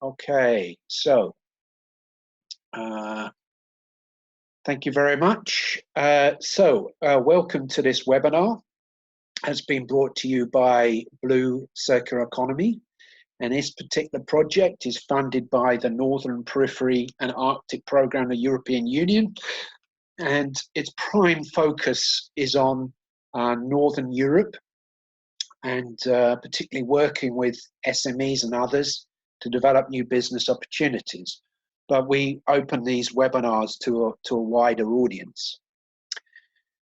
Okay, so uh, thank you very much. Welcome to this webinar. Has been brought to you by Blue Circular Economy, and this particular project is funded by the Northern Periphery and Arctic Programme of the European Union, and its prime focus is on Northern Europe, and particularly working with SMEs and others to develop new business opportunities. But we open these webinars to a wider audience.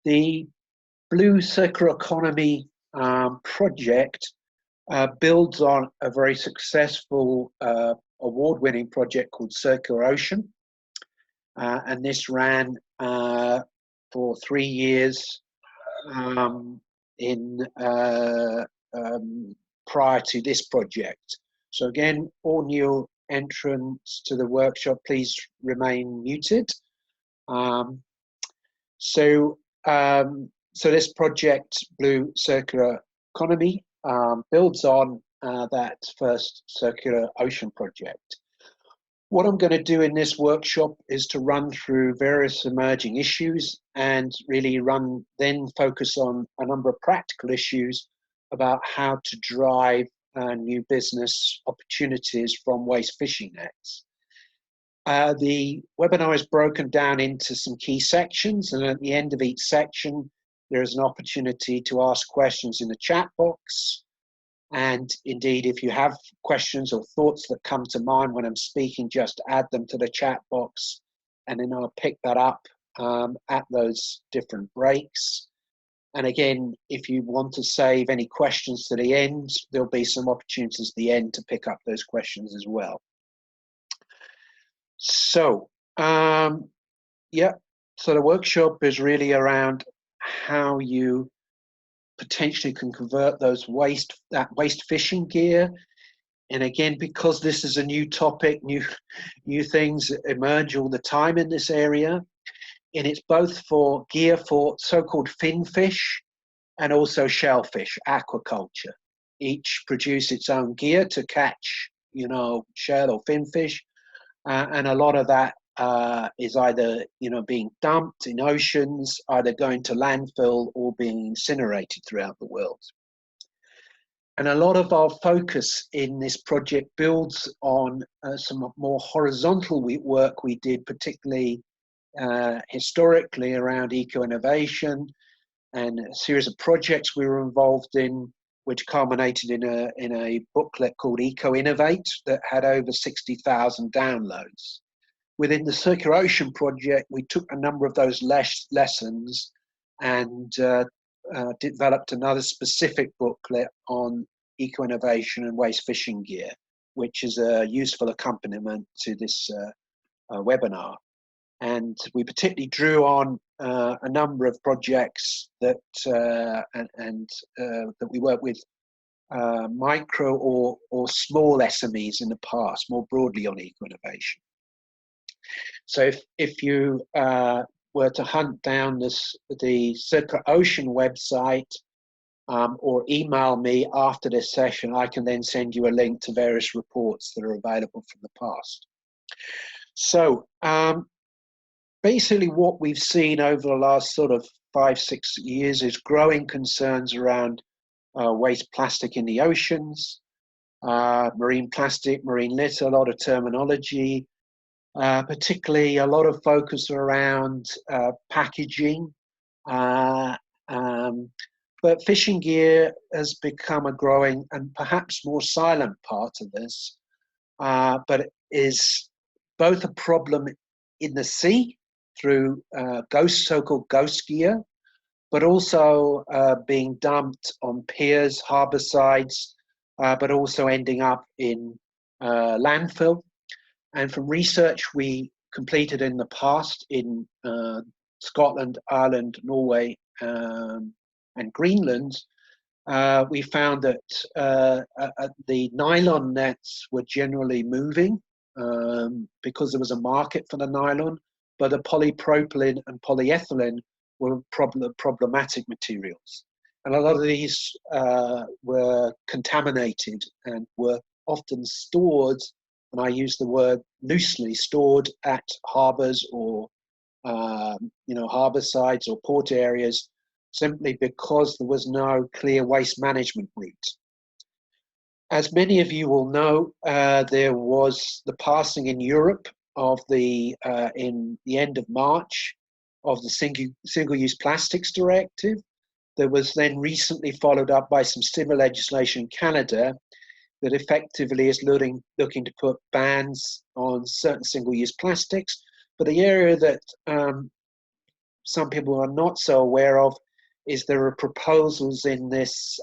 The Blue Circular Economy project builds on a very successful award-winning project called Circular Ocean. And this ran for 3 years prior to this project. So again, all new entrants to the workshop, please remain muted. So this project, Blue Circular Economy, builds on that first Circular Ocean project. What I'm going to do in this workshop is to run through various emerging issues and really then focus on a number of practical issues about how to drive new business opportunities from waste fishing nets. The webinar is broken down into some key sections, and at the end of each section, there is an opportunity to ask questions in the chat box. And indeed, if you have questions or thoughts that come to mind when I'm speaking, just add them to the chat box, and then I'll pick that up at those different breaks. And again, if you want to save any questions to the end, there'll be some opportunities at the end to pick up those questions as well. So, so the workshop is really around how you potentially can convert that waste fishing gear. And again, because this is a new topic, new things emerge all the time in this area, and it's both for gear for so-called fin fish and also shellfish, aquaculture. Each produce its own gear to catch, shell or fin fish, and a lot of that is either being dumped in oceans, either going to landfill or being incinerated throughout the world. And a lot of our focus in this project builds on some more horizontal work we did, particularly historically around eco-innovation, and a series of projects we were involved in, which culminated in a booklet called Eco-Innovate that had over 60,000 downloads. Within the Circular Ocean project, we took a number of those lessons and developed another specific booklet on eco-innovation and waste fishing gear, which is a useful accompaniment to this webinar. And we particularly drew on a number of projects that that we work with micro or small SMEs in the past, more broadly on eco-innovation. So if you were to hunt down the Circular Ocean website or email me after this session, I can then send you a link to various reports that are available from the past. So basically what we've seen over the last sort of 5-6 years is growing concerns around waste plastic in the oceans, marine plastic, marine litter, a lot of terminology, particularly a lot of focus around packaging. But fishing gear has become a growing and perhaps more silent part of this, but it is both a problem in the sea through so-called ghost gear, but also being dumped on piers, harbour sides, but also ending up in landfill. And from research we completed in the past in Scotland, Ireland, Norway, and Greenland, we found that the nylon nets were generally moving because there was a market for the nylon, but the polypropylene and polyethylene were problematic materials. And a lot of these were contaminated and were often stored and I use the word loosely, stored at harbours or harbour sides or port areas, simply because there was no clear waste management route. As many of you will know, there was the passing in Europe of in the end of March of the Single-Use Plastics Directive. That was then recently followed up by some similar legislation in Canada that effectively is looking to put bans on certain single-use plastics. But the area that some people are not so aware of is there are proposals in this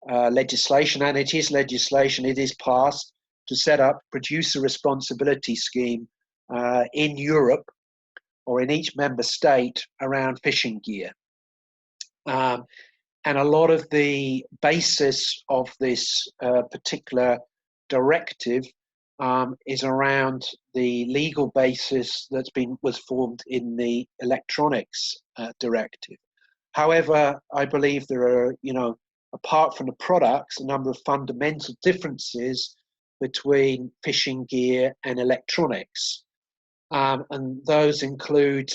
legislation, and it is legislation, it is passed, to set up producer responsibility scheme in Europe or in each member state around fishing gear. And a lot of the basis of this particular directive is around the legal basis was formed in the electronics directive. However, I believe there are, apart from the products, a number of fundamental differences between fishing gear and electronics. And those include,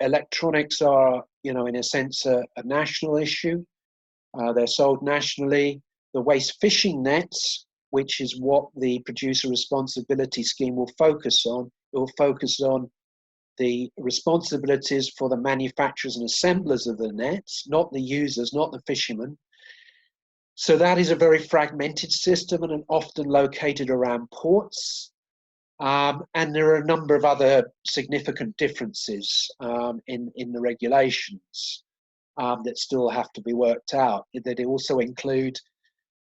electronics are, in a sense, a national issue. They're sold nationally. The waste fishing nets, which is what the producer responsibility scheme will focus on, it will focus on the responsibilities for the manufacturers and assemblers of the nets, not the users, not the fishermen. So that is a very fragmented system and often located around ports. And there are a number of other significant differences in the regulations that still have to be worked out. That also include,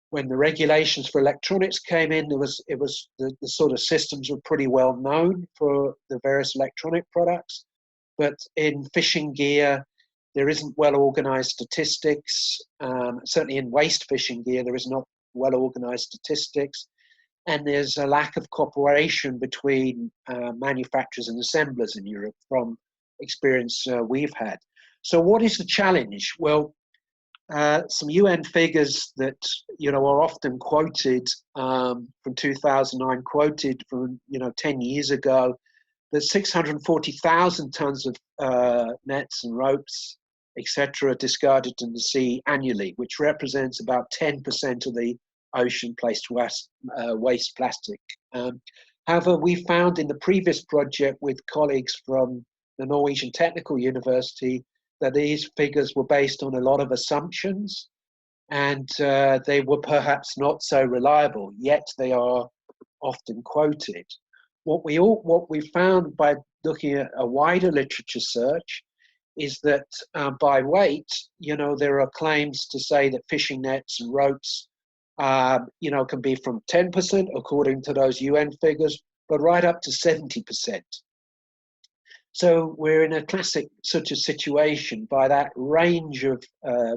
when the regulations for electronics came in, the sort of systems were pretty well known for the various electronic products. But in fishing gear, there isn't well-organized statistics. Certainly in waste fishing gear, there is not well-organized statistics. And there's a lack of cooperation between manufacturers and assemblers in Europe from experience we've had. So what is the challenge? Well, some UN figures that are often quoted from 2009, quoted from 10 years ago, that 640,000 tons of nets and ropes, etc., are discarded in the sea annually, which represents about 10% of the ocean-placed waste plastic. However, we found in the previous project with colleagues from the Norwegian Technical University that these figures were based on a lot of assumptions, and they were perhaps not so reliable, yet they are often quoted. What we found by looking at a wider literature search is that by weight, there are claims to say that fishing nets and ropes can be from 10%, according to those UN figures, but right up to 70%. So we're in a classic sort of situation by that range of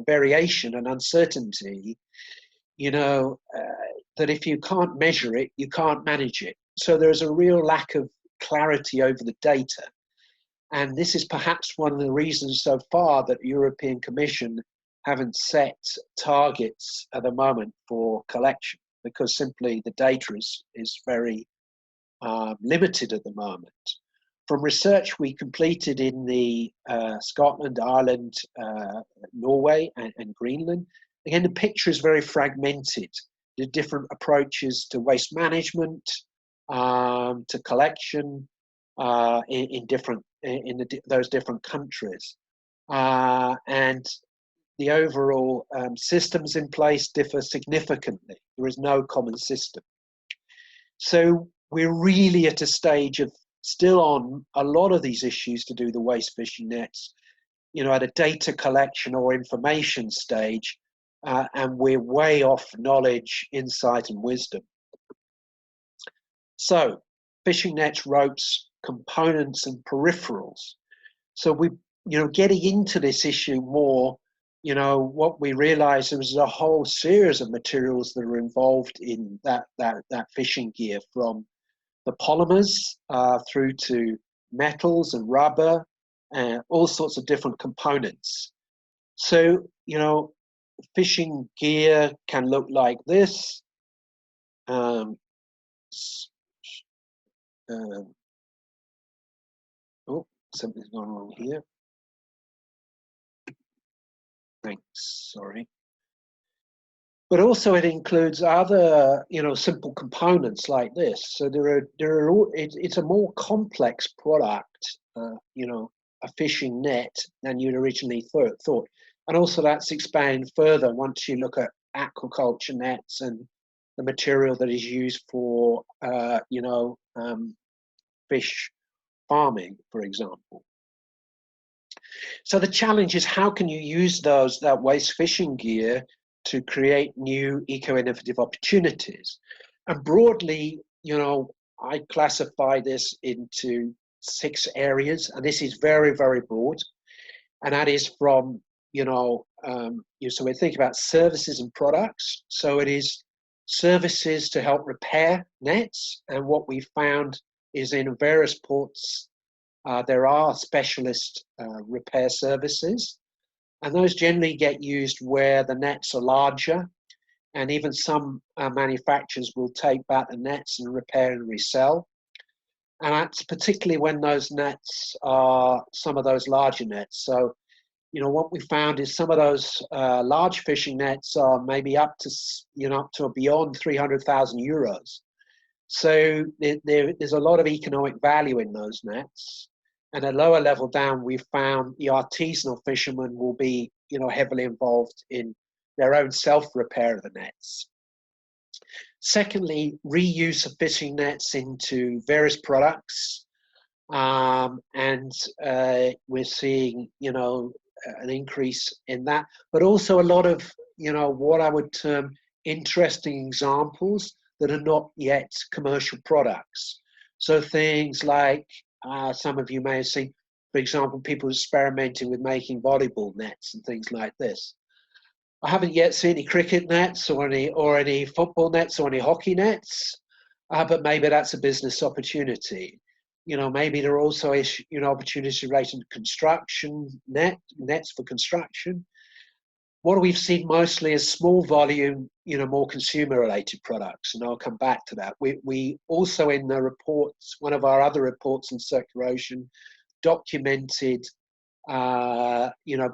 variation and uncertainty, that if you can't measure it, you can't manage it. So there's a real lack of clarity over the data. And this is perhaps one of the reasons so far that the European Commission haven't set targets at the moment for collection, because simply the data is very limited at the moment. From research we completed in the Scotland, Ireland, Norway, and Greenland, again, the picture is very fragmented. The different approaches to waste management, to collection in those different countries. And the overall systems in place differ significantly. There is no common system. So we're really at a stage of still on a lot of these issues to do the waste fishing nets, at a data collection or information stage, and we're way off knowledge, insight, and wisdom. So fishing nets, ropes, components, and peripherals. So we, getting into this issue more, what we realized there was a whole series of materials that are involved in that fishing gear, from the polymers through to metals and rubber and all sorts of different components. So, fishing gear can look like this. Oh, something's gone wrong here. Thanks, sorry. But also it includes other, simple components like this. So it's a more complex product, a fishing net than you'd originally thought. And also that's expanded further once you look at aquaculture nets and the material that is used for, fish farming, for example. So the challenge is, how can you use that waste fishing gear to create new eco-innovative opportunities? And broadly, I classify this into 6 areas, and this is very, very broad. And that is from, so we think about services and products. So it is services to help repair nets. And what we found is in various ports, there are specialist repair services, and those generally get used where the nets are larger, and even some manufacturers will take back the nets and repair and resell. And that's particularly when those nets are some of those larger nets. So, what we found is some of those large fishing nets are maybe up to beyond 300,000 euros. So there's a lot of economic value in those nets. And at lower level down, we found the artisanal fishermen will be, heavily involved in their own self-repair of the nets. Secondly, reuse of fishing nets into various products. And we're seeing, an increase in that, but also a lot of, what I would term interesting examples that are not yet commercial products. So things like, some of you may have seen, for example, people experimenting with making volleyball nets and things like this. I haven't yet seen any cricket nets or any football nets or any hockey nets, but maybe that's a business opportunity. Maybe there are also opportunities related to construction, nets for construction. What we've seen mostly is small volume, more consumer-related products, and I'll come back to that. We also, in the reports, one of our other reports in Circular Ocean, documented,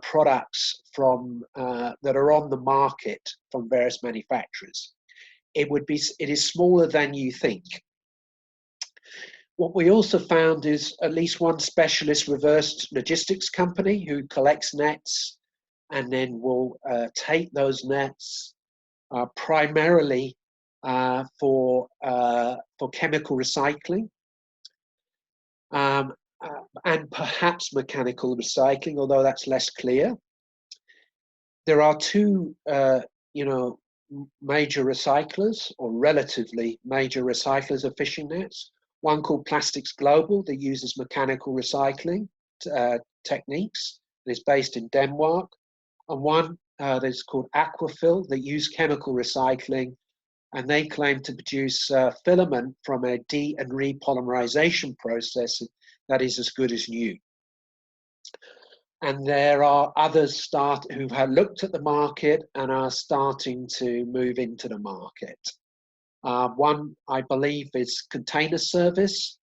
products from that are on the market from various manufacturers. It is smaller than you think. What we also found is at least one specialist reverse logistics company who collects nets and then will take those nets primarily for chemical recycling, and perhaps mechanical recycling, although that's less clear. There are 2, major recyclers, or relatively major recyclers of fishing nets. One called Plastics Global that uses mechanical recycling techniques, and is based in Denmark. And one that's called Aquafil that use chemical recycling, and they claim to produce filament from a de- and repolymerization process that is as good as new. And there are others who have looked at the market and are starting to move into the market. One, I believe, is Container Service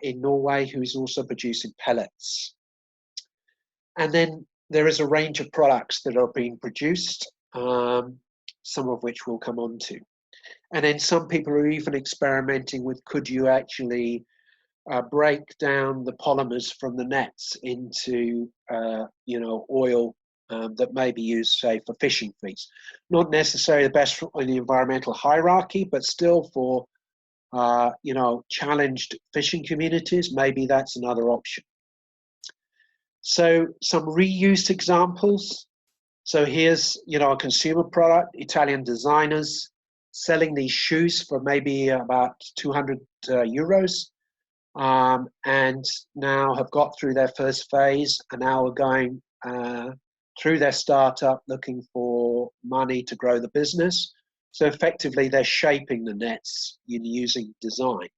in Norway, who's also producing pellets. And then there is a range of products that are being produced, some of which we'll come on to. And then some people are even experimenting with, could you actually break down the polymers from the nets into, oil that may be used, say, for fishing fleets. Not necessarily the best in the environmental hierarchy, but still for, challenged fishing communities, maybe that's another option. So some reuse examples. So here's, a consumer product, Italian designers selling these shoes for maybe about 200 euros, and now have got through their first phase and now are going through their startup looking for money to grow the business. So effectively, they're shaping the nets using design.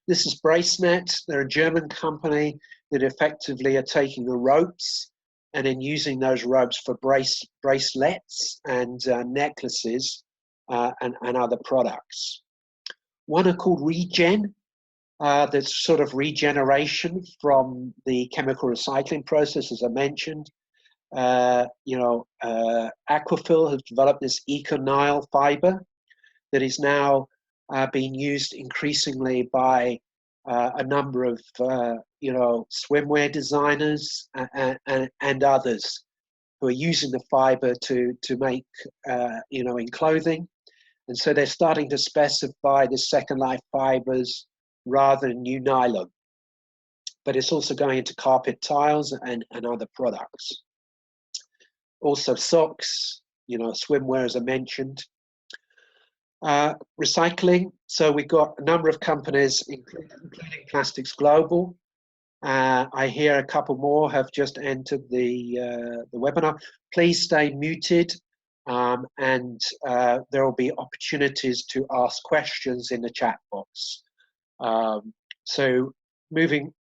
This is BraceNet. They're a German company that effectively are taking the ropes and then using those ropes for bracelets and necklaces and other products. One are called Regen. That's sort of regeneration from the chemical recycling process, as I mentioned. Aquafil has developed this EcoNile fiber that is now being used increasingly by a number of swimwear designers and others who are using the fiber to make in clothing, and so they're starting to specify the second life fibers rather than new nylon. But it's also going into carpet tiles and other products. Also socks, swimwear, as I mentioned. Recycling. So we've got a number of companies, including Plastics Global. I hear a couple more have just entered the webinar. Please stay muted, and there will be opportunities to ask questions in the chat box. So moving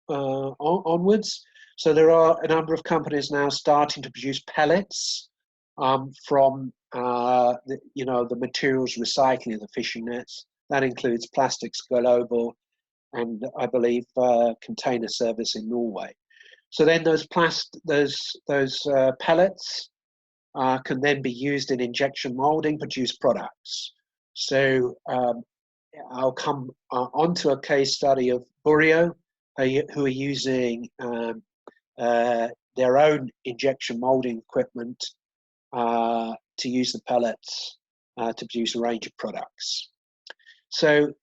onwards. So there are a number of companies now starting to produce pellets from the materials recycling of the fishing nets. That includes Plastics Global and I believe Container Service in Norway. So then those pellets can then be used in injection molding, produce products. So I'll come onto a case study of Burio, who are using their own injection molding equipment to use the pellets to produce a range of products. So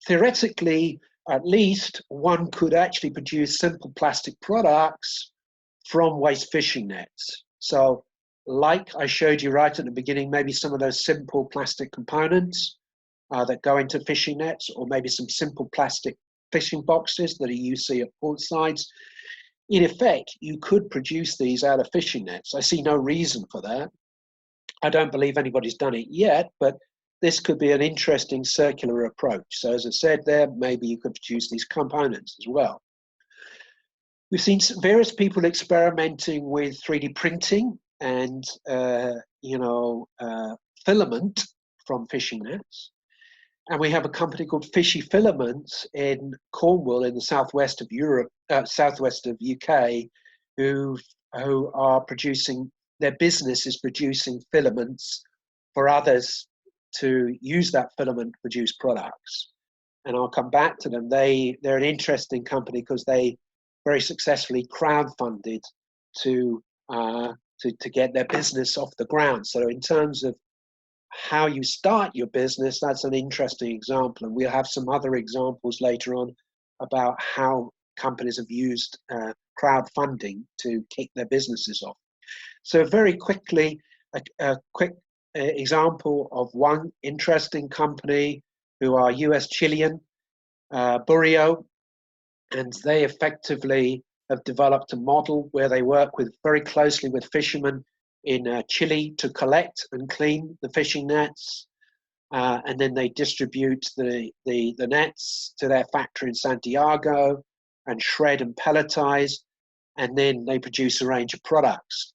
theoretically, at least one could actually produce simple plastic products from waste fishing nets. So like I showed you right at the beginning, maybe some of those simple plastic components that go into fishing nets, or maybe some simple plastic fishing boxes that you see at port sides. In effect, you could produce these out of fishing nets. I see no reason for that. I don't believe anybody's done it yet, but this could be an interesting circular approach. So as I said there, maybe you could produce these components as well. We've seen various people experimenting with 3D printing and filament from fishing nets. And we have a company called Fishy Filaments in Cornwall in the southwest of Europe, southwest of UK, who are producing, their business is producing filaments for others to use that filament to produce products. And I'll come back to them. They're an interesting company because they very successfully crowdfunded to get their business off the ground. So in terms of how you start your business, that's an interesting example. And we'll have some other examples later on about how companies have used crowdfunding to kick their businesses off. So very quickly, a quick example of one interesting company who are US Chilean, Burio, and they effectively have developed a model where they work with very closely with fishermen in Chile to collect and clean the fishing nets, and then they distribute the nets to their factory in Santiago and shred and pelletize, and then they produce a range of products.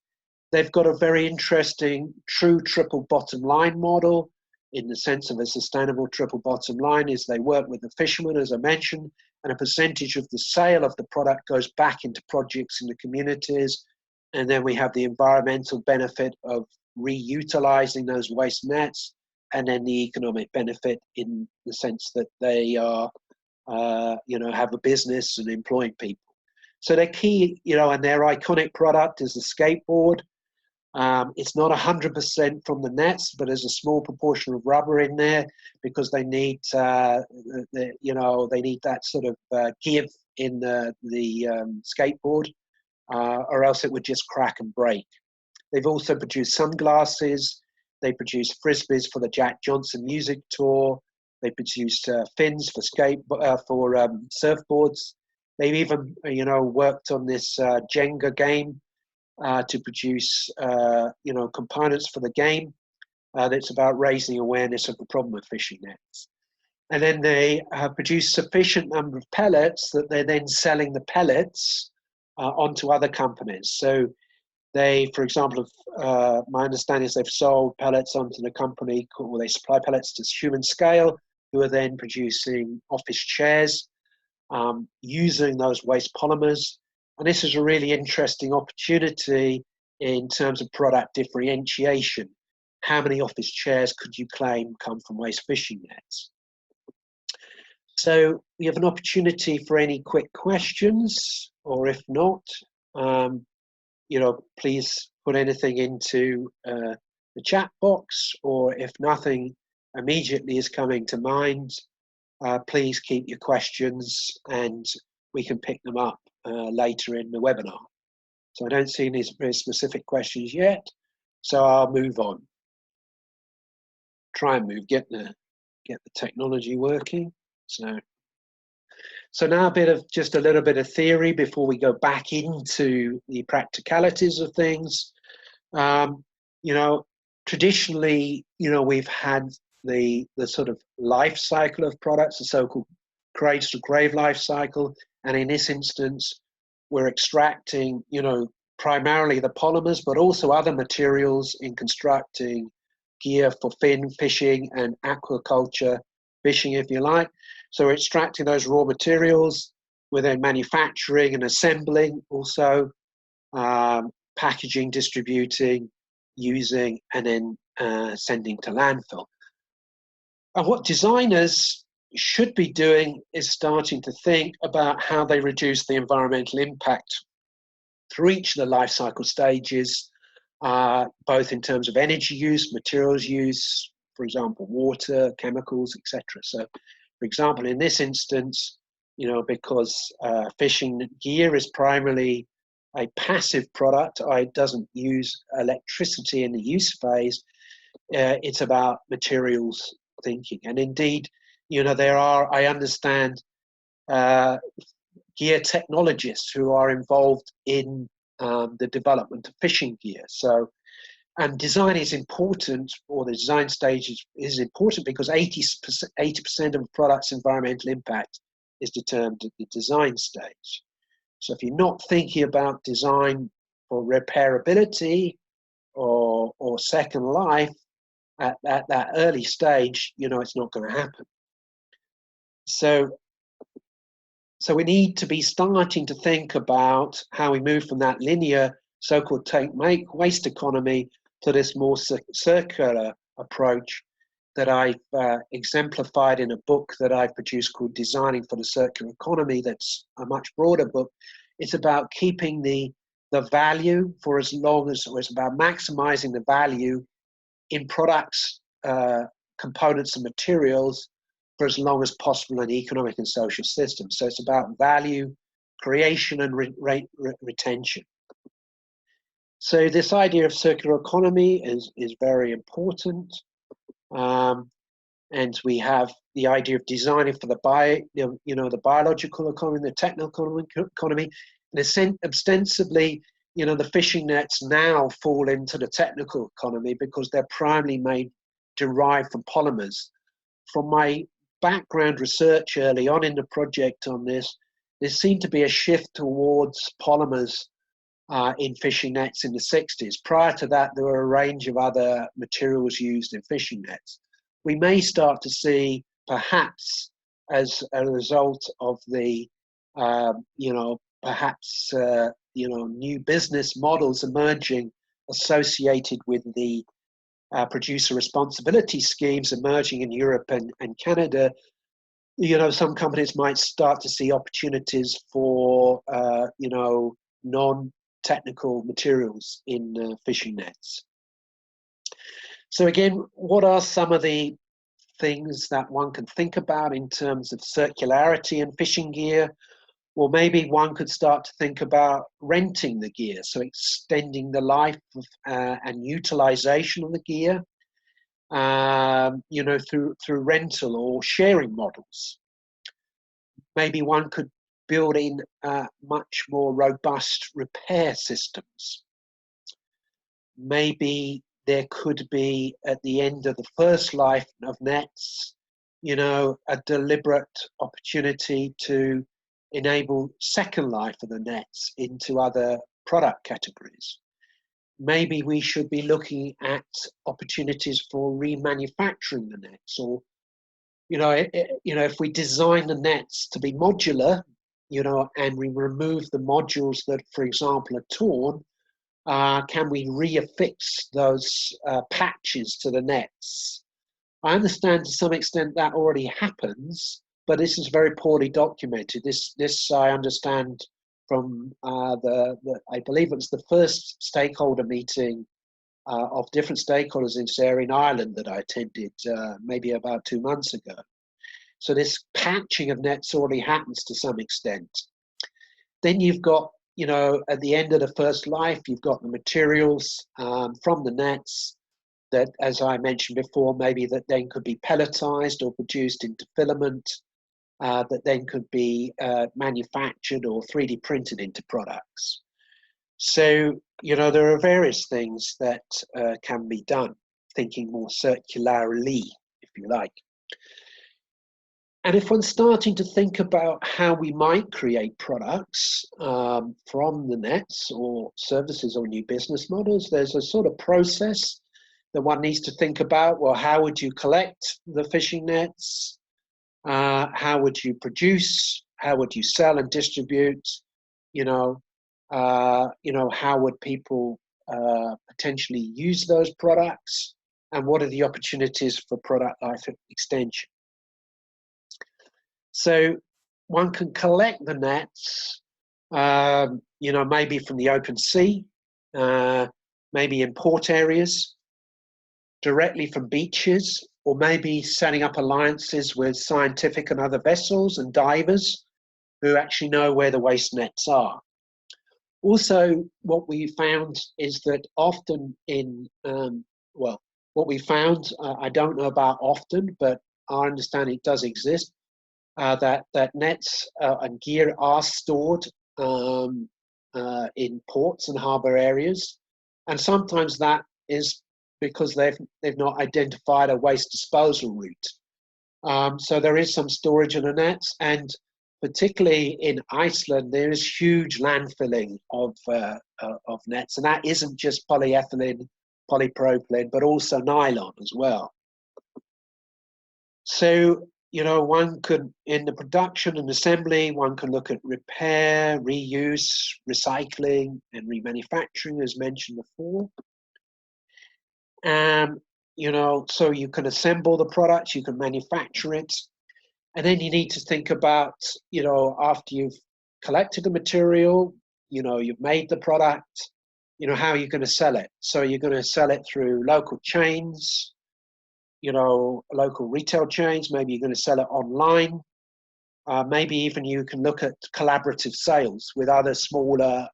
They've got a very interesting true triple bottom line model in the sense of a sustainable triple bottom line is they work with the fishermen, as I mentioned, and a percentage of the sale of the product goes back into projects in the communities. And then we have the environmental benefit of reutilizing those waste nets, and then the economic benefit in the sense that they are, have a business and employing people. So their key, and their iconic product is the skateboard. It's not 100% from the nets, but there's a small proportion of rubber in there because they need, they need that sort of give in the skateboard, or else it would just crack and break. They've also produced sunglasses. They produce frisbees for the Jack Johnson music tour. They produce fins for surfboards. They've even, worked on this Jenga game to produce, components for the game that's about raising awareness of the problem of fishing nets. And then they have produced sufficient number of pellets that they're then selling the pellets onto other companies. So they, for example, my understanding is they've sold pellets onto the company, or they supply pellets to Human Scale, who are then producing office chairs using those waste polymers. And this is a really interesting opportunity in terms of product differentiation. How many office chairs could you claim come from waste fishing nets? So we have an opportunity for any quick questions, or if not, please put anything into the chat box, or if nothing immediately is coming to mind, please keep your questions and we can pick them up later in the webinar. So I don't see any very specific questions yet, so I'll move on. Try and get the technology working. So now just a little bit of theory before we go back into the practicalities of things. Traditionally, we've had the sort of life cycle of products, the so-called cradle to grave life cycle, and in this instance, we're extracting, primarily the polymers, but also other materials in constructing gear for fin fishing and aquaculture fishing, if you like. So we're extracting those raw materials, we're then manufacturing and assembling, also packaging, distributing, using, and then sending to landfill. And what designers should be doing is starting to think about how they reduce the environmental impact through each of the life cycle stages, both in terms of energy use, materials use, for example, water, chemicals, etc. So, for example, in this instance, because fishing gear is primarily a passive product, it doesn't use electricity in the use phase, it's about materials thinking. And indeed, there are, I understand, gear technologists who are involved in the development of fishing gear. And design is important, or the design stage is important, because 80% of a product's environmental impact is determined at the design stage. So if you're not thinking about design for repairability or second life at that early stage, it's not going to happen. So we need to be starting to think about how we move from that linear so-called take-make waste economy to this more circular approach that I've exemplified in a book that I've produced called Designing for the Circular Economy. That's a much broader book. It's about keeping the value for as long as, or it's about maximizing the value in products, components and materials for as long as possible in economic and social systems. So it's about value creation and retention. So this idea of circular economy is very important. And we have the idea of designing for the biological economy, the technical economy. And ostensibly, the fishing nets now fall into the technical economy because they're primarily derived from polymers. From my background research early on in the project on this, there seemed to be a shift towards polymers in fishing nets in the 60s. Prior to that, there were a range of other materials used in fishing nets. We may start to see, perhaps as a result of the, new business models emerging associated with the producer responsibility schemes emerging in Europe and Canada, some companies might start to see opportunities for, non-technical materials in fishing nets. So again, what are some of the things that one can think about in terms of circularity in fishing gear? Well, maybe one could start to think about renting the gear, so extending the life of, and utilization of the gear, through rental or sharing models. Maybe one could build in much more robust repair systems. Maybe there could be, at the end of the first life of nets, a deliberate opportunity to enable second life of the nets into other product categories. Maybe we should be looking at opportunities for remanufacturing the nets, or if we design the nets to be modular, and we remove the modules that, for example, are torn, can we reaffix those patches to the nets? I understand to some extent that already happens, but this is very poorly documented. This I understand from I believe it was the first stakeholder meeting of different stakeholders in this area in Ireland that I attended maybe about 2 months ago. So this patching of nets already happens to some extent. Then you've got, at the end of the first life, you've got the materials from the nets that, as I mentioned before, maybe that then could be pelletized or produced into filament, that then could be manufactured or 3D printed into products. So, there are various things that can be done, thinking more circularly, if you like. And if one's starting to think about how we might create products from the nets or services or new business models, there's a sort of process that one needs to think about. Well, how would you collect the fishing nets? How would you produce? How would you sell and distribute? How would people potentially use those products? And what are the opportunities for product life extension? So one can collect the nets, maybe from the open sea, maybe in port areas, directly from beaches, or maybe setting up alliances with scientific and other vessels and divers who actually know where the waste nets are. Also, what we found is that often what we found, I don't know about often, but I understand it does exist, that nets and gear are stored in ports and harbour areas, and sometimes that is because they've not identified a waste disposal route. So there is some storage in the nets, and particularly in Iceland, there is huge landfilling of nets, and that isn't just polyethylene, polypropylene, but also nylon as well. So, one could, in the production and assembly, one can look at repair, reuse, recycling, and remanufacturing, as mentioned before. So you can assemble the product, you can manufacture it, and then you need to think about, after you've collected the material, you've made the product, how you're going to sell it. So you're going to sell it through local chains, local retail chains. Maybe you're going to sell it online. Maybe even you can look at collaborative sales with other smaller,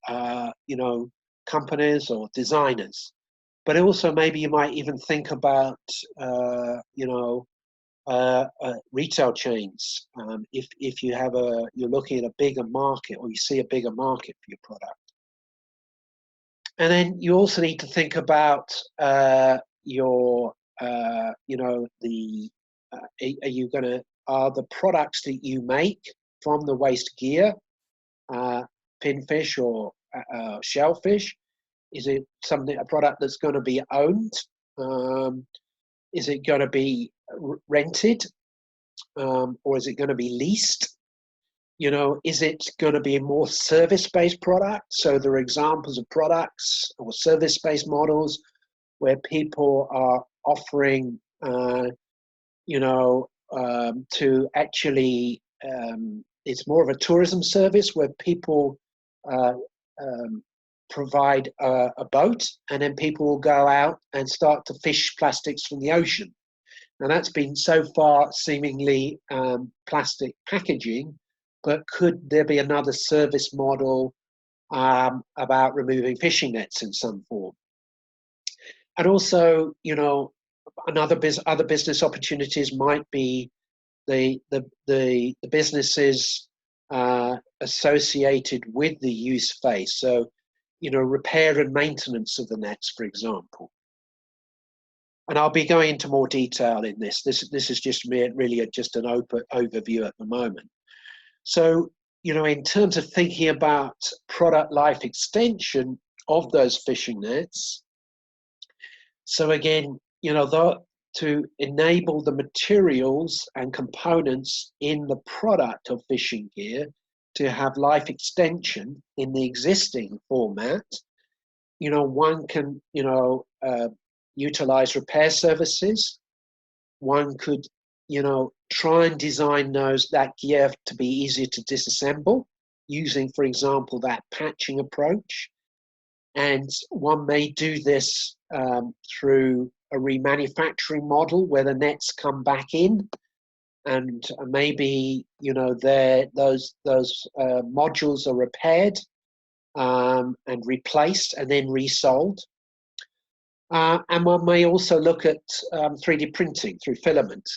companies or designers. But also maybe you might even think about, retail chains. If you're looking at a bigger market, or you see a bigger market for your product. And then you also need to think about are the products that you make from the waste gear, pinfish or shellfish, is it a product that's going to be owned? Is it going to be rented? Or is it going to be leased? Is it going to be a more service-based product? So there are examples of products or service-based models where people are offering, to actually, it's more of a tourism service where people provide a boat, and then people will go out and start to fish plastics from the ocean. Now that's been so far seemingly plastic packaging, but could there be another service model about removing fishing nets in some form? And also, other business opportunities might be the businesses associated with the use phase. So, repair and maintenance of the nets, for example. And I'll be going into more detail in this. This is just really just an overview at the moment. So, in terms of thinking about product life extension of those fishing nets, so again, to enable the materials and components in the product of fishing gear to have life extension in the existing format. One can, utilize repair services. One could, try and design that gear to be easier to disassemble using, for example, that patching approach. And one may do this through a remanufacturing model where the nets come back in, and maybe those modules are repaired and replaced and then resold. And one may also look at 3D printing through filament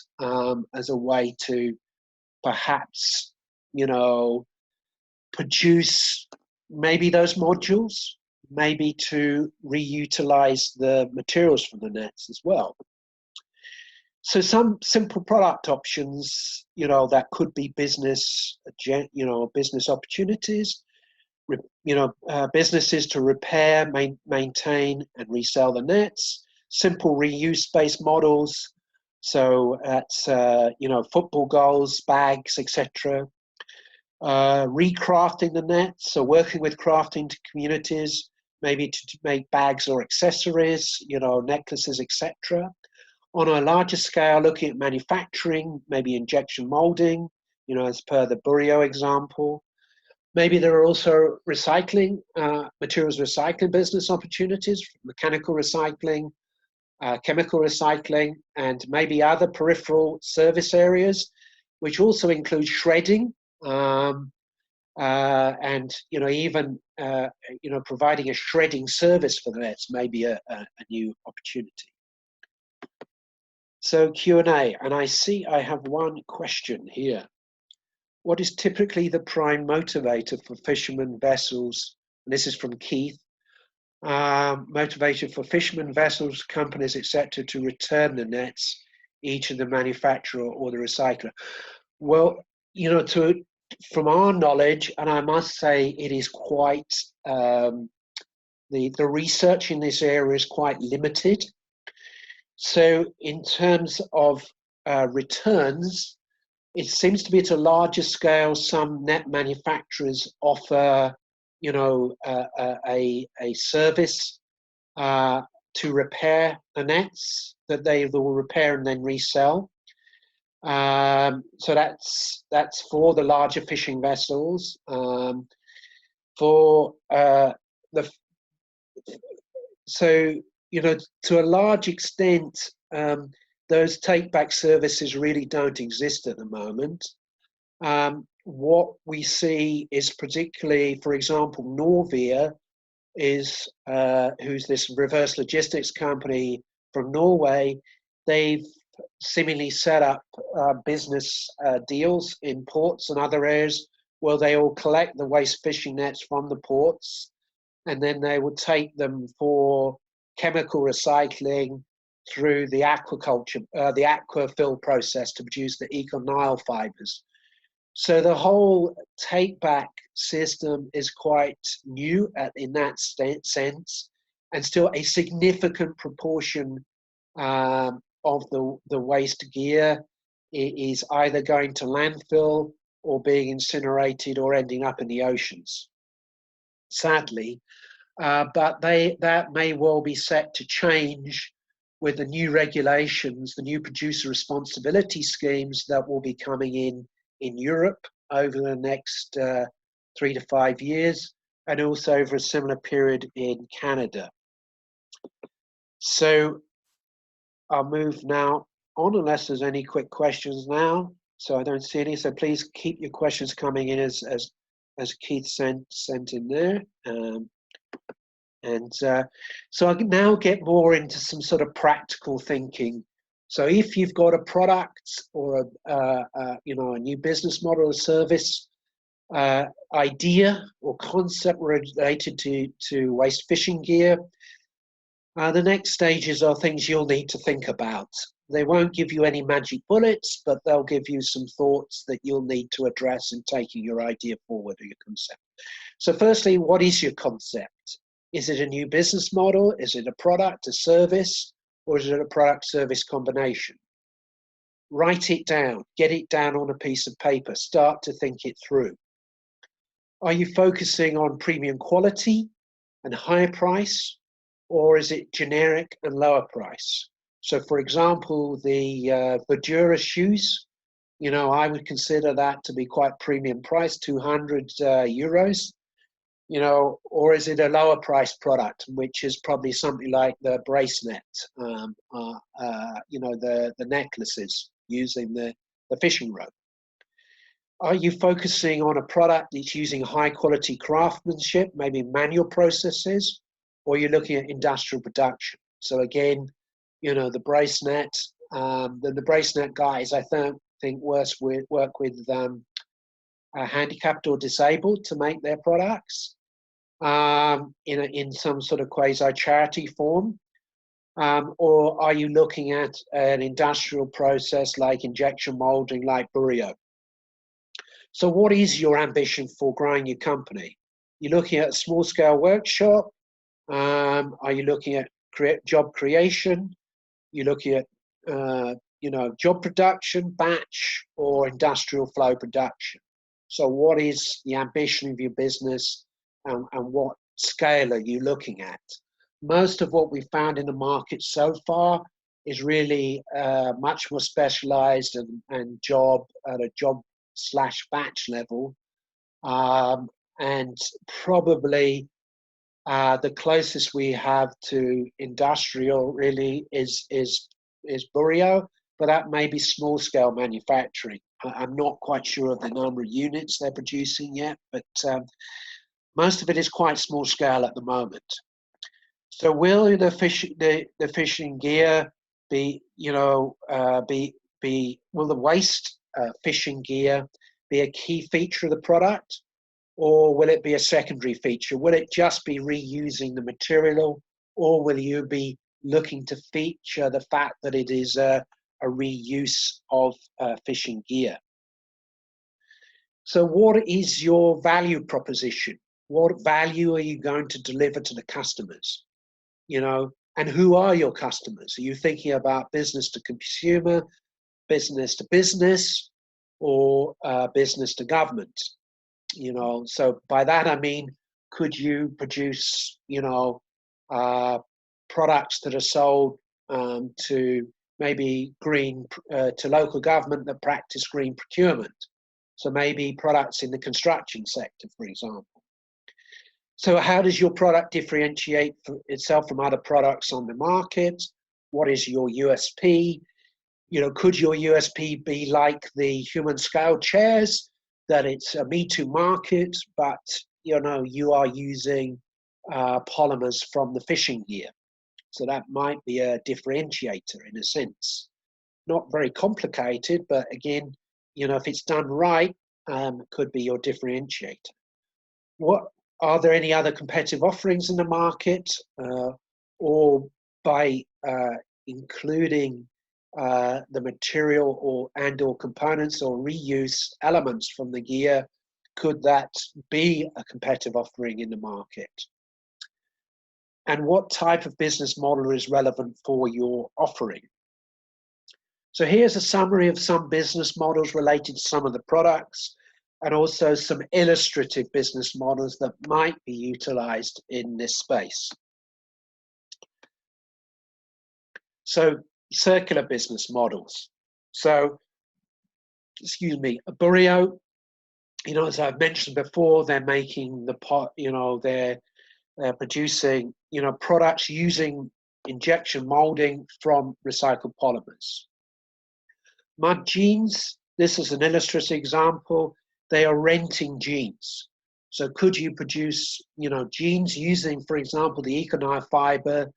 as a way to perhaps produce maybe those modules, maybe to reutilize the materials from the nets as well. So some simple product options, that could be business opportunities, businesses to repair, maintain, and resell the nets. Simple reuse-based models, so that's football goals, bags, etc. Recrafting the nets, so working with crafting communities, maybe to make bags or accessories, necklaces, etc. On a larger scale, looking at manufacturing, maybe injection molding, as per the Burio example. Maybe there are also recycling, materials recycling business opportunities, mechanical recycling, chemical recycling, and maybe other peripheral service areas, which also include shredding, and even providing a shredding service for the nets may be a new opportunity. So Q&A, and I see I have one question here. What is typically the prime motivator for fishermen vessels? And this is from Keith. Motivator for fishermen vessels, companies, etc., to return the nets, each of the manufacturer or the recycler. Well, from our knowledge, and I must say it is quite the research in this area is quite limited. So in terms of returns, it seems to be at a larger scale. Some net manufacturers offer, a service to repair the nets that they will repair and then resell. So that's for the larger fishing vessels. To a large extent, those take-back services really don't exist at the moment. What we see is particularly, for example, Norvia who's this reverse logistics company from Norway. They've seemingly set up business deals in ports and other areas where they will collect the waste fishing nets from the ports, and then they would take them for chemical recycling through the aquaculture, the aquafill process to produce the ECONYL fibers. So the whole take-back system is quite new in that sense, and still a significant proportion of the waste gear is either going to landfill or being incinerated or ending up in the oceans, sadly. But that may well be set to change with the new regulations, the new producer responsibility schemes that will be coming in Europe over the next 3 to 5 years, and also over a similar period in Canada. So I'll move now on unless there's any quick questions now. So I don't see any. So please keep your questions coming in as Keith sent in there. So I can now get more into some sort of practical thinking. So if you've got a product or a new business model or service idea or concept related to waste fishing gear, the next stages are things you'll need to think about. They won't give you any magic bullets, but they'll give you some thoughts that you'll need to address in taking your idea forward or your concept. So firstly, what is your concept? Is it a new business model? Is it a product, a service, or is it a product service combination? Write it down, get it down on a piece of paper, start to think it through. Are you focusing on premium quality and higher price, or is it generic and lower price? So, for example, the Badura shoes, I would consider that to be quite premium price, 200 euros, or is it a lower price product, which is probably something like the bracelet, the necklaces using the fishing rope? Are you focusing on a product that's using high quality craftsmanship, maybe manual processes, or you're looking at industrial production? So again, the bracelet, the bracelet guys, I think work with handicapped or disabled to make their products in some sort of quasi charity form. Or are you looking at an industrial process like injection molding, like Burio? So what is your ambition for growing your company? You're looking at a small scale workshop? Are you looking at job creation? You're looking at job production, batch, or industrial flow production? So what is the ambition of your business, and what scale are you looking at? Most of what we've found in the market so far is really much more specialized and job at a job/batch level, and probably the closest we have to industrial really is Burio, but that may be small scale manufacturing. I'm not quite sure of the number of units they're producing yet, but most of it is quite small scale at the moment. So will the fishing gear be, will the waste fishing gear be a key feature of the product, or will it be a secondary feature? Will it just be reusing the material, or will you be looking to feature the fact that it is a reuse of fishing gear? So what is your value proposition? What value are you going to deliver to the customers? And who are your customers? Are you thinking about business to consumer, business to business, or business to government? So by that I mean, could you produce, products that are sold to maybe to local government that practice green procurement? So maybe products in the construction sector, for example. So how does your product differentiate itself from other products on the market? What is your USP? Could your USP be like the human scale chairs, that it's a Me Too market, but you are using polymers from the fishing gear? So that might be a differentiator in a sense. Not very complicated, but again, if it's done right, could be your differentiator. Are there any other competitive offerings in the market, or by including the material or components or reuse elements from the gear, could that be a competitive offering in the market? And what type of business model is relevant for your offering? So here's a summary of some business models related to some of the products, and also some illustrative business models that might be utilized in this space. So circular business models. So, Burio, as I've mentioned before, they're making the pot, they're producing, products using injection molding from recycled polymers. Mud Jeans, this is an illustrative example. They are renting jeans. So could you produce, jeans using, for example, the Econile fiber,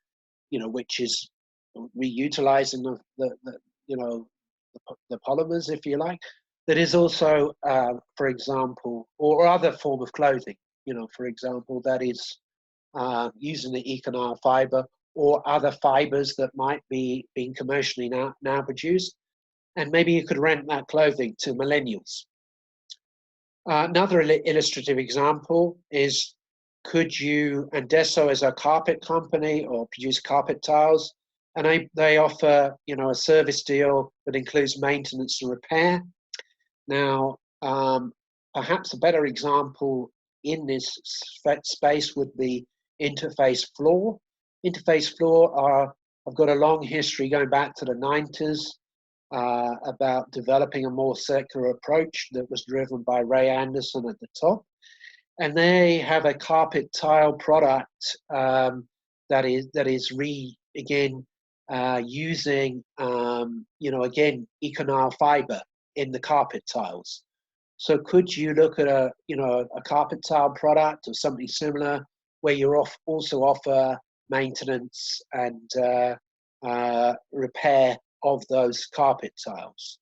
which is reutilizing the polymers, if you like. That is also, for example, or other form of clothing, for example, that is using the Econile fiber or other fibers that might be being commercially now produced. And maybe you could rent that clothing to millennials. Another illustrative example is, could you, Andesso is a carpet company or produce carpet tiles, and they offer, you know, a service deal that includes maintenance and repair. Now, perhaps a better example in this space would be Interface Floor. Interface Floor have got a long history going back to the 90s about developing a more circular approach that was driven by Ray Anderson at the top. And they have a carpet tile product that is using you know, again, Econile fiber in the carpet tiles. So could you look at a, you know, a carpet tile product or something similar where you also offer maintenance and repair of those carpet tiles?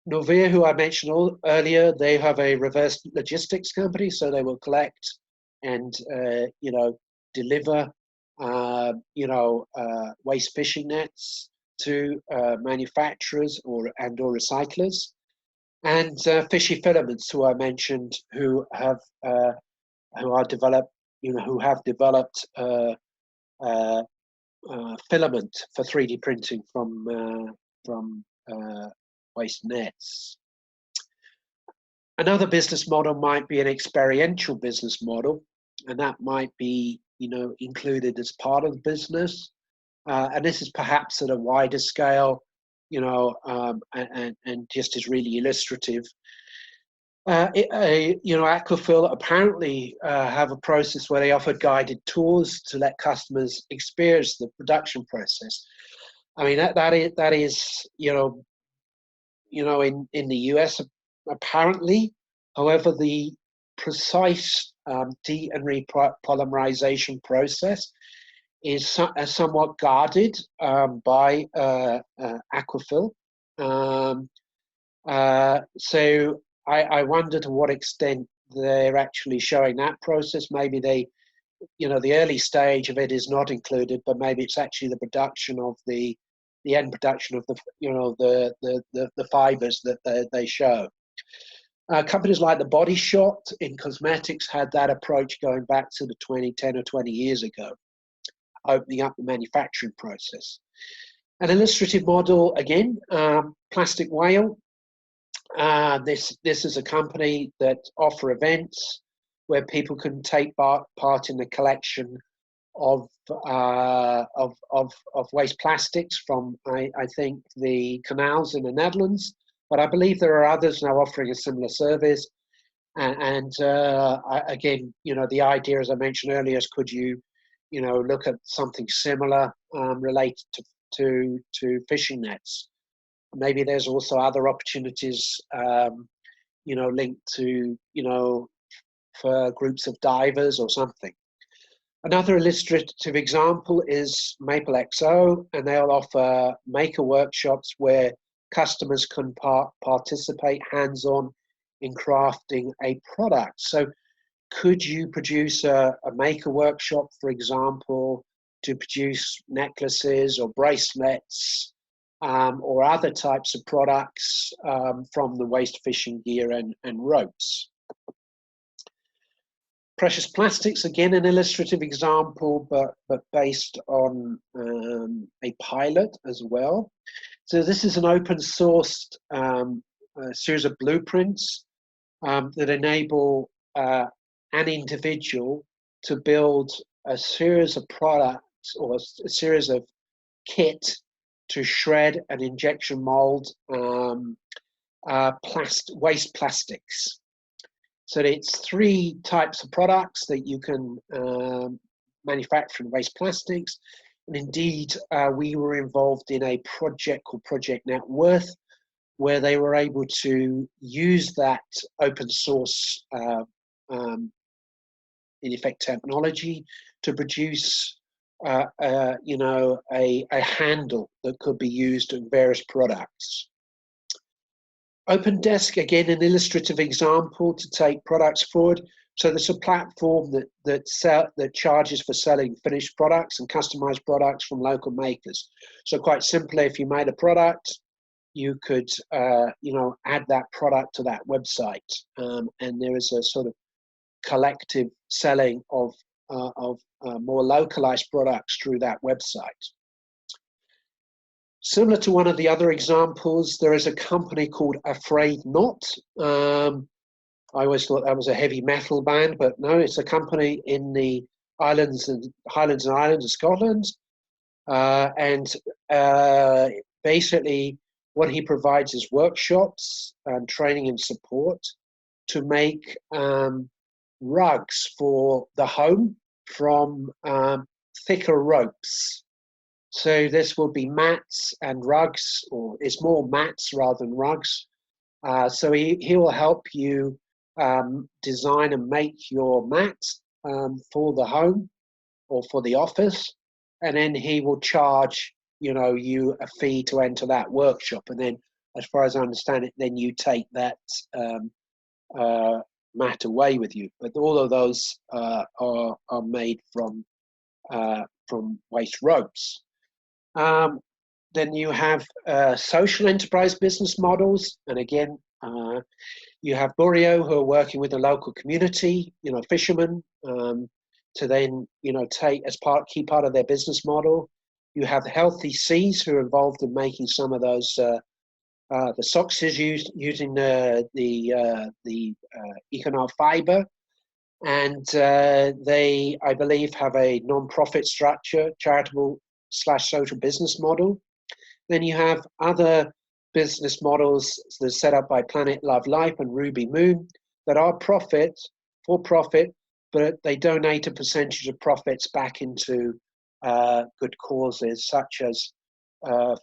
Novia, who I mentioned earlier, they have a reverse logistics company, so they will collect and you know, deliver you know, waste fishing nets to manufacturers or recyclers. And Fishy Filaments, who I mentioned, who have developed filament for 3D printing from waste nets. Another business model might be an experiential business model, and that might be, you know, included as part of the business. And this is perhaps at a wider scale, you know, and just is really illustrative. You know, Aquafil apparently have a process where they offer guided tours to let customers experience the production process. I mean, that is you know, in the US apparently. However, the precise de and repolymerization process is somewhat guarded by Aquafil. So I wonder to what extent they're actually showing that process. Maybe they, you know, the early stage of it is not included, but maybe it's actually the production of the end production of the, you know, the fibers that they show. Companies like The Body Shop in cosmetics had that approach going back to the 10 or 20 years ago, opening up the manufacturing process. An illustrative model, again, Plastic Whale. This is a company that offer events where people can take part in the collection of waste plastics from, I think, the canals in the Netherlands. But I believe there are others now offering a similar service. And again, you know, the idea, as I mentioned earlier, is could you, you know, look at something similar related to fishing nets? Maybe there's also other opportunities, you know, linked to, you know, for groups of divers or something. Another illustrative example is Maple XO, and they'll offer maker workshops where customers can participate hands-on in crafting a product. So could you produce a maker workshop, for example, to produce necklaces or bracelets or other types of products from the waste fishing gear and ropes? Precious plastics, again, an illustrative example, but based on a pilot as well. So this is an open sourced series of blueprints that enable an individual to build a series of products or a series of kit to shred and injection mold waste plastics. So it's 3 types of products that you can manufacture in waste plastics. And indeed, we were involved in a project called Project Net Worth, where they were able to use that open source, in effect, technology to produce, you know, a handle that could be used in various products. OpenDesk, again, an illustrative example to take products forward. So there's a platform that charges for selling finished products and customized products from local makers. So quite simply, if you made a product, you could you know, add that product to that website, and there is a sort of collective selling of more localized products through that website. Similar to one of the other examples, there is a company called Afraid Not. I always thought that was a heavy metal band, but no, it's a company in the Highlands and Islands of Scotland. Basically, what he provides is workshops and training and support to make rugs for the home from thicker ropes. So this will be mats and rugs, or it's more mats rather than rugs. So he will help you design and make your mat for the home or for the office, and then he will charge you a fee to enter that workshop. And then, as far as I understand it, then you take that mat away with you. But all of those are made from waste ropes. Then you have social enterprise business models, and again, you have Burio, who are working with the local community, fishermen, to then take as key part of their business model. You have Healthy Seas, who are involved in making some of those the socks using the Econol fiber, and they, I believe, have a non-profit structure, charitable/social business model. Then you have other business models that are set up by Planet Love Life and Ruby Moon that are for profit, but they donate a percentage of profits back into good causes, such as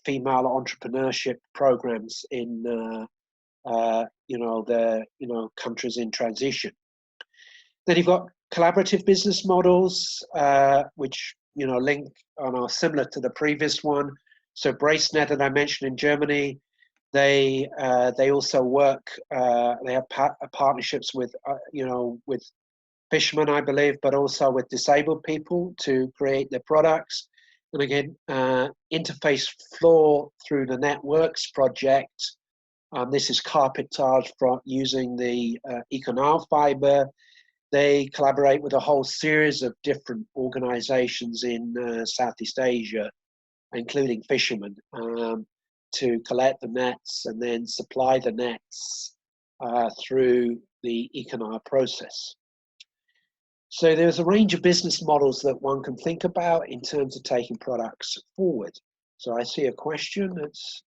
female entrepreneurship programs in countries in transition. Then you've got collaborative business models, which link and are similar to the previous one. So BraceNet, that I mentioned in Germany, they also work. They have partnerships with with fishermen, I believe, but also with disabled people to create their products. And again, interface floor through the Networks project. This is carpetage using the Econol fiber. They collaborate with a whole series of different organizations in Southeast Asia, including fishermen, to collect the nets and then supply the nets through the Econol process. So there's a range of business models that one can think about in terms of taking products forward. So I see a question that's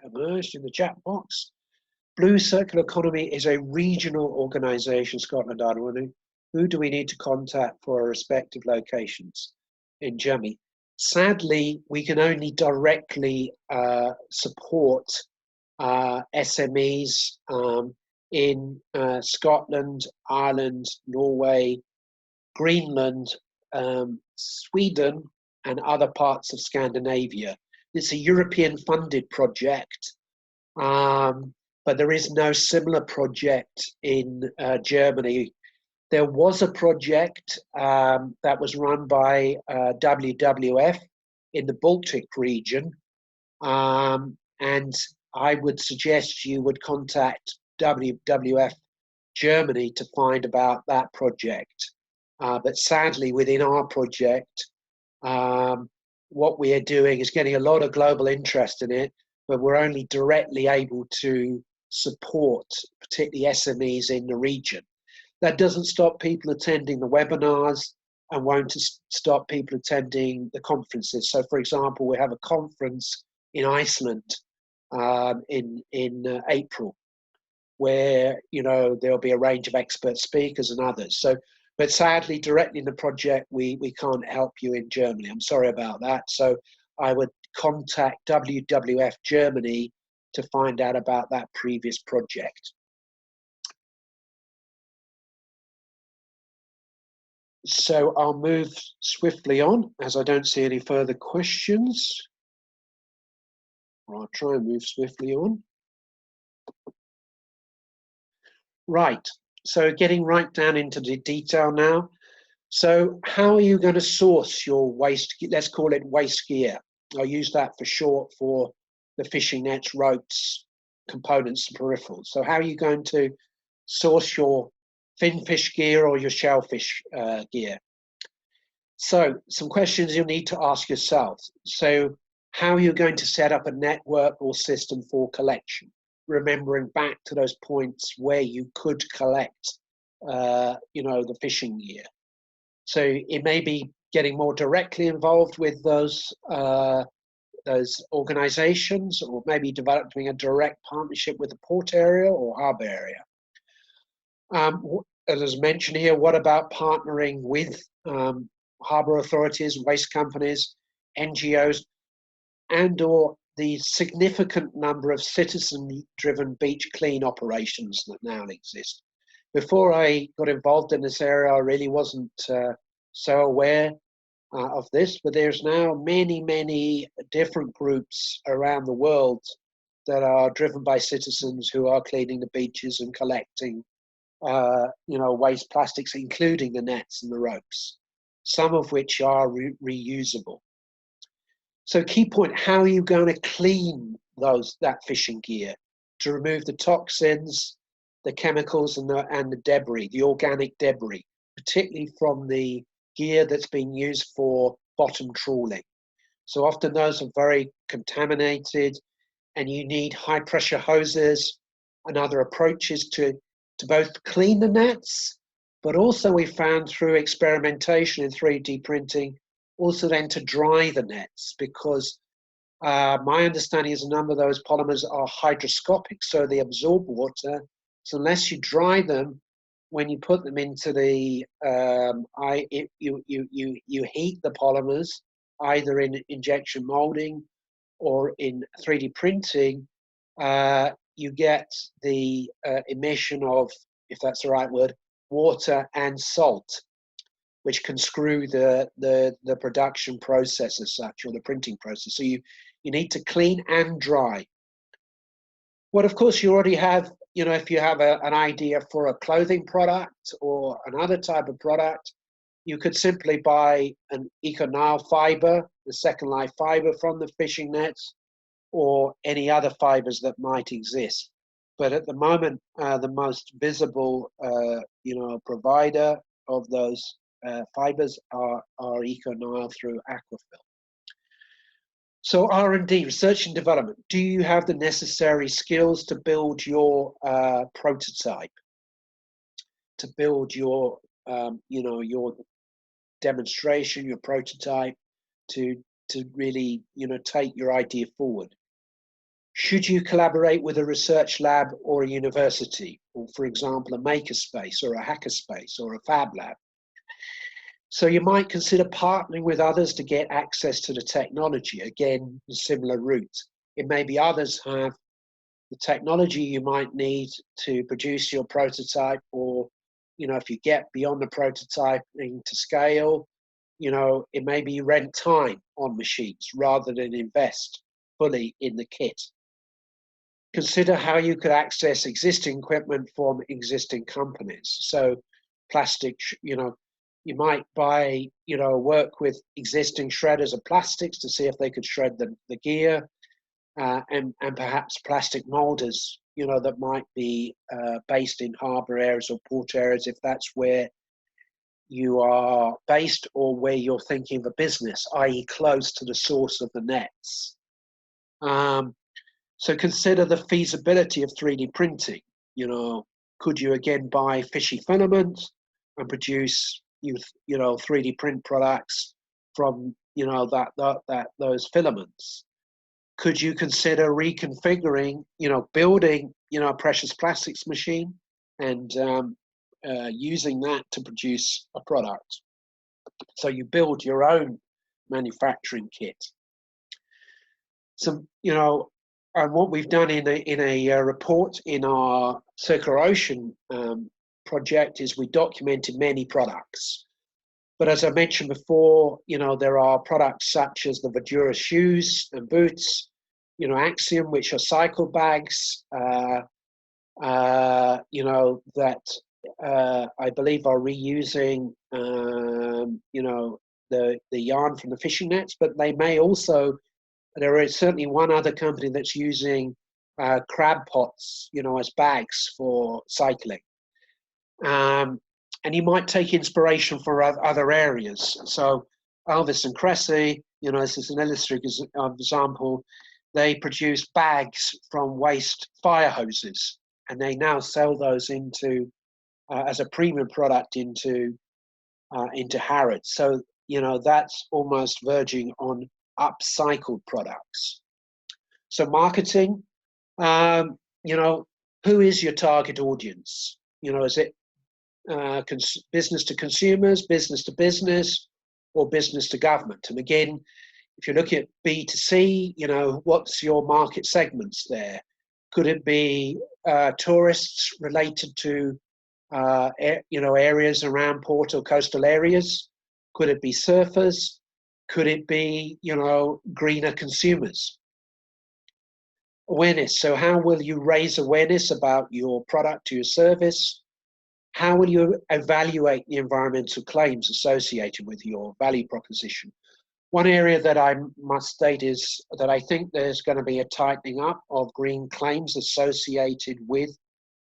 emerged in the chat box. Blue Circular Economy is a regional organisation, Scotland, Ireland. Who do we need to contact for our respective locations in Germany? Sadly, we can only directly support SMEs in Scotland, Ireland, Norway, Greenland, Sweden, and other parts of Scandinavia. It's a European funded project, but there is no similar project in Germany. There was a project that was run by WWF in the Baltic region, and I would suggest you would contact WWF Germany to find about that project. But sadly, within our project, what we are doing is getting a lot of global interest in it, but we're only directly able to support particularly SMEs in the region. That doesn't stop people attending the webinars and won't stop people attending the conferences. So, for example, we have a conference in Iceland in April, where there'll be a range of expert speakers and others. So, but sadly, directly in the project, we can't help you in Germany. I'm sorry about that. So I would contact WWF Germany to find out about that previous project. So I'll move swiftly on as I don't see any further questions. I'll try and move swiftly on. Right, so getting right down into the detail now. So how are you going to source your waste, let's call it waste gear. I'll use that for short for the fishing nets, ropes, components, and peripherals. So how are you going to source your finfish gear or your shellfish gear. So some questions you'll need to ask yourself. So how are you going to set up a network or system for collection? Remembering back to those points where you could collect, the fishing gear. So it may be getting more directly involved with those organizations, or maybe developing a direct partnership with the port area or harbor area. As mentioned here, what about partnering with harbor authorities, waste companies, NGOs, and or the significant number of citizen-driven beach clean operations that now exist? Before I got involved in this area, I really wasn't so aware of this, but there's now many different groups around the world that are driven by citizens who are cleaning the beaches and collecting waste plastics, including the nets and the ropes, some of which are reusable. So key point, how are you going to clean that fishing gear to remove the toxins, the chemicals, and the debris, the organic debris, particularly from the gear that's being used for bottom trawling? So often those are very contaminated, and you need high pressure hoses and other approaches to both clean the nets, but also we found through experimentation in 3D printing, also then to dry the nets, because my understanding is a number of those polymers are hygroscopic, so they absorb water. So unless you dry them, when you put them into the, you heat the polymers, either in injection molding or in 3D printing, you get the emission of, if that's the right word, water and salt, which can screw the production process as such, or the printing process. So you need to clean and dry. Well, of course, you already have, if you have an idea for a clothing product or another type of product, you could simply buy an EcoNile fiber, the second life fiber from the fishing nets, or any other fibers that might exist. But at the moment, the most visible, provider of those fibers are EcoNile through Aquafil. So R&D, research and development. Do you have the necessary skills to build your prototype, to build your, your demonstration, your prototype, to really, take your idea forward? Should you collaborate with a research lab or a university, or for example, a makerspace or a hackerspace or a fab lab? So you might consider partnering with others to get access to the technology. Again, a similar route. It may be others have the technology you might need to produce your prototype, or, if you get beyond the prototyping to scale, it may be rent time on machines rather than invest fully in the kit. Consider how you could access existing equipment from existing companies. So plastic, you might buy, work with existing shredders of plastics to see if they could shred the gear, and perhaps plastic molders, that might be based in harbor areas or port areas, if that's where you are based or where you're thinking of a business, i.e. close to the source of the nets. So consider the feasibility of 3D printing. Could you again buy fishy filaments and produce 3D print products from those filaments? Could you consider reconfiguring, building a precious plastics machine and using that to produce a product? So you build your own manufacturing kit. So and what we've done in a report in our Circular Ocean project is we documented many products. But as I mentioned before, there are products such as the Vadura shoes and boots, Axiom, which are cycle bags, that I believe are reusing, the yarn from the fishing nets, but they may also, there is certainly one other company that's using crab pots, as bags for cycling. And you might take inspiration from other areas. So Elvis and Cressy, this is an illustrative example. They produce bags from waste fire hoses, and they now sell those into as a premium product into Harrods. So that's almost verging on upcycled products. So marketing, who is your target audience? Is it business to consumers, business to business, or business to government? And again, if you're looking at B2C, what's your market segments there? Could it be tourists related to areas around port or coastal areas? Could it be surfers? Could it be greener consumers? Awareness. So how will you raise awareness about your product or your service? How will you evaluate the environmental claims associated with your value proposition? One area that I must state is that I think there's going to be a tightening up of green claims associated with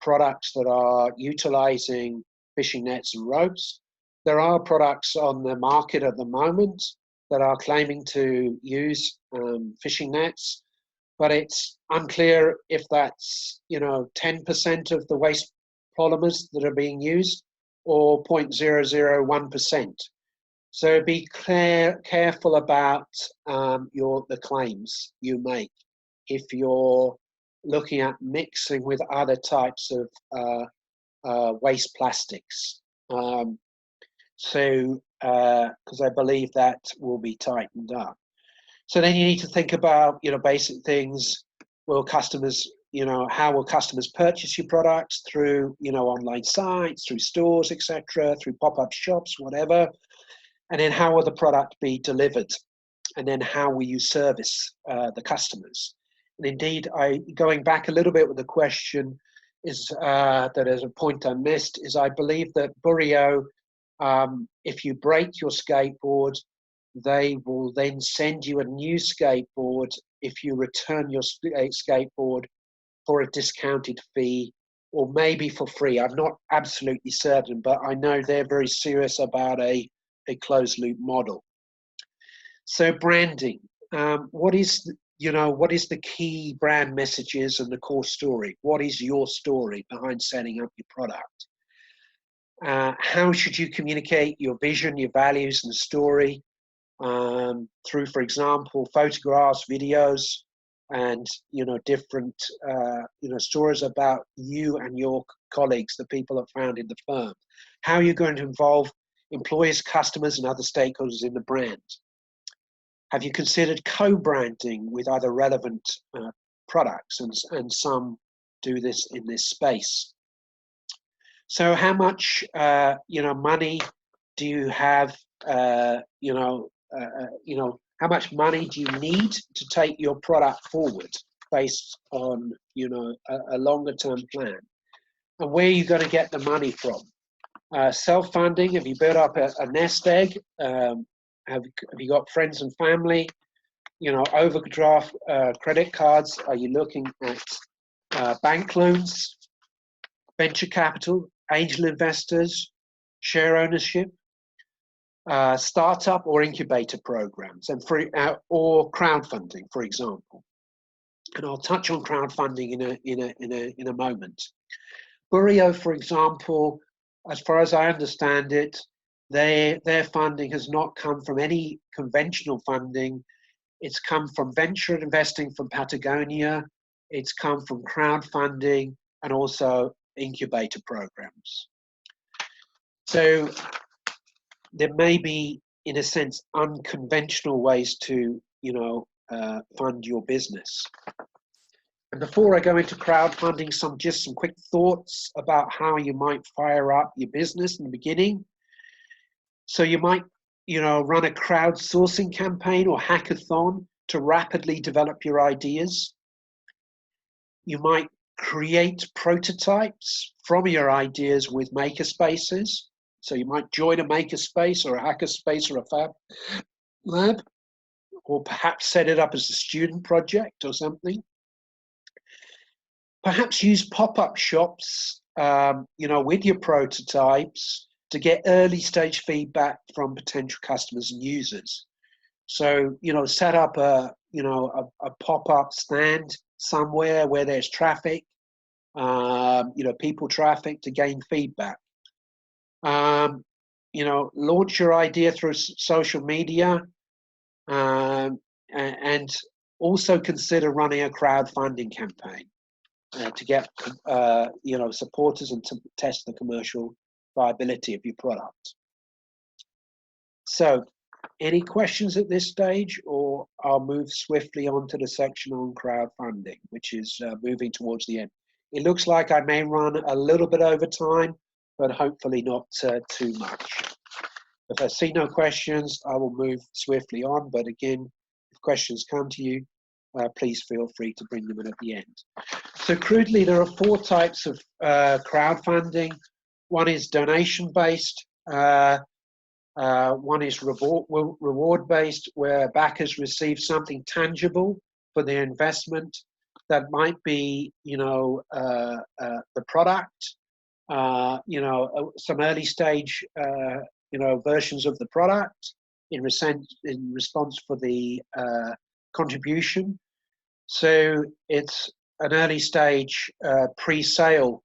products that are utilizing fishing nets and ropes. There are products on the market at the moment that are claiming to use fishing nets, but it's unclear if that's 10% of the waste polymers that are being used or 0.001%. So be careful about the claims you make if you're looking at mixing with other types of waste plastics. Because I believe that will be tightened up. So then you need to think about basic things. Will customers how will customers purchase your products through online sites, through stores, etc., through pop-up shops, whatever. And then how will the product be delivered? And then how will you service the customers? And indeed, going back a little bit with the question is that as a point I missed is I believe that Bureo, if you break your skateboard, they will then send you a new skateboard if you return your skateboard for a discounted fee or maybe for free. I'm not absolutely certain, but I know they're very serious about a closed loop model. So branding, what is the key brand messages and the core story? What is your story behind setting up your product? How should you communicate your vision, your values, and story through, for example, photographs, videos, and different stories about you and your colleagues, the people that founded the firm? How are you going to involve employees, customers, and other stakeholders in the brand? Have you considered co-branding with other relevant products? And some do this in this space. So how much money do you have? How much money do you need to take your product forward based on a longer term plan? And where are you going to get the money from? Self-funding, have you built up a nest egg? Have you got friends and family? Overdraft credit cards? Are you looking at bank loans, venture capital, angel investors, share ownership, startup or incubator programs, and or crowdfunding, for example? And I'll touch on crowdfunding in a moment. Bureo, for example, as far as I understand it, their funding has not come from any conventional funding. It's come from venture investing from Patagonia. It's come from crowdfunding and also incubator programs. So there may be, in a sense, unconventional ways to, fund your business. And before I go into crowdfunding, just some quick thoughts about how you might fire up your business in the beginning. So you might, run a crowdsourcing campaign or hackathon to rapidly develop your ideas. You might create prototypes from your ideas with makerspaces. So you might join a makerspace or a hackerspace or a fab lab, or perhaps set it up as a student project or something. Perhaps use pop-up shops with your prototypes to get early stage feedback from potential customers and users. So, set up a pop-up stand somewhere where there's traffic, people traffic to gain feedback. Launch your idea through social media, and also consider running a crowdfunding campaign to get supporters and to test the commercial viability of your product. So, any questions at this stage, or I'll move swiftly on to the section on crowdfunding, which is moving towards the end. It looks like I may run a little bit over time, but hopefully not too much. If I see no questions, I will move swiftly on. But again, if questions come to you, please feel free to bring them in at the end. So crudely, there are 4 types of crowdfunding. One is donation-based. One is reward-based, where backers receive something tangible for their investment. That might be, the product, some early stage, versions of the product in response for the contribution. So it's an early stage pre-sale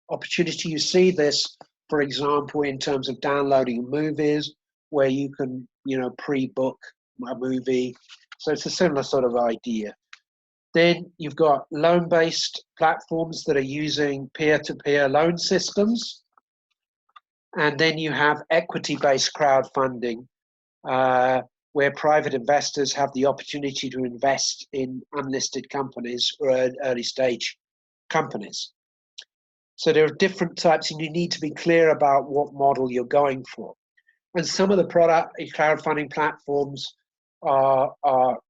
opportunity. You see this, for example, in terms of downloading movies, where you can, pre-book a movie. So it's a similar sort of idea. Then you've got loan-based platforms that are using peer-to-peer loan systems. And then you have equity-based crowdfunding, where private investors have the opportunity to invest in unlisted companies or early-stage companies. So there are different types, and you need to be clear about what model you're going for. And some of the crowdfunding platforms are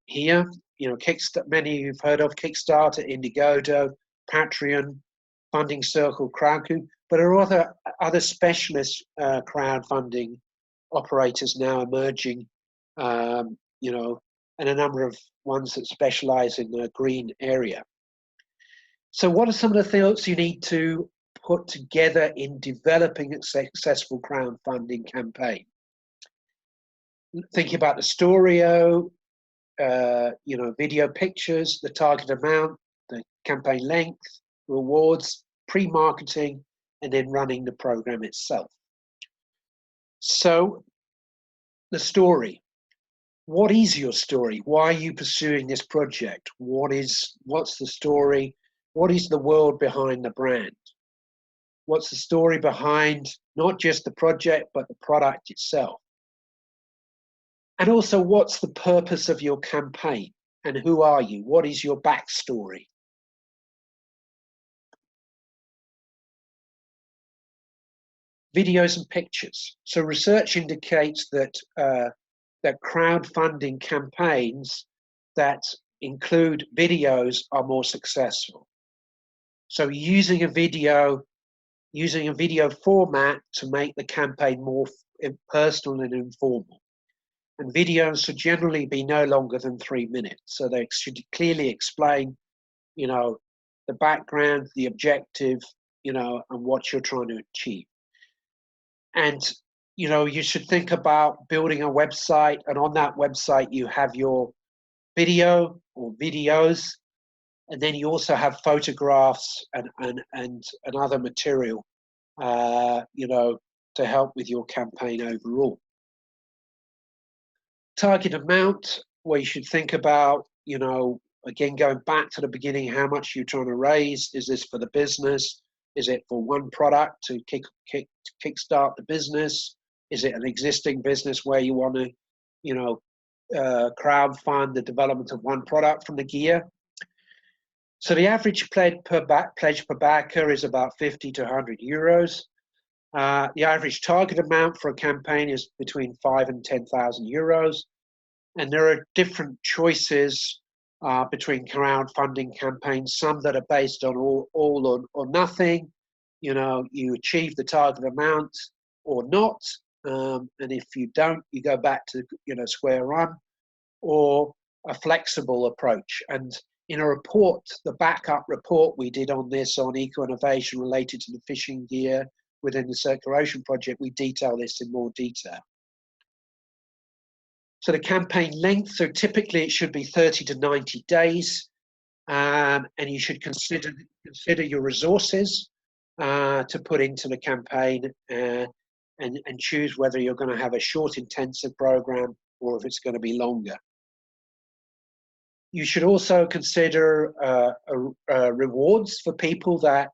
here. Kickstarter, many you've heard of: Kickstarter, Indiegogo, Patreon, Funding Circle, Crowdcube. But there are other specialist crowdfunding operators now emerging, and a number of ones that specialize in the green area. So what are some of the things you need to put together in developing a successful crowdfunding campaign? Thinking about the story, video pictures, the target amount, the campaign length, rewards, pre-marketing, and then running the program itself. So the story. What is your story? Why are you pursuing this project? What's the story? What is the world behind the brand? What's the story behind not just the project, but the product itself? And also, what's the purpose of your campaign? And who are you? What is your backstory? Videos and pictures. So research indicates that that crowdfunding campaigns that include videos are more successful. So using a video format to make the campaign more personal and informal. And videos should generally be no longer than 3 minutes. So they should clearly explain, the background, the objective, and what you're trying to achieve. And, you should think about building a website, and on that website you have your video or videos, and then you also have photographs and other material, to help with your campaign overall. Target amount, where you should think about, again, going back to the beginning, how much you're trying to raise. Is this for the business? Is it for one product to kickstart the business? Is it an existing business where you want to, crowdfund the development of one product from the gear? So the average pledge per backer is about 50 to 100 euros. The average target amount for a campaign is between 5,000 and 10,000 euros. And there are different choices between crowdfunding campaigns, some that are based on all or nothing. You achieve the target amount or not. And if you don't, you go back to, square one, or a flexible approach. And in a report, the backup report we did on this on eco-innovation related to the fishing gear within the Circular Ocean Project, we detail this in more detail. So the campaign length, so typically it should be 30 to 90 days, and you should consider your resources to put into the campaign and choose whether you're going to have a short intensive program or if it's going to be longer. You should also consider rewards for people that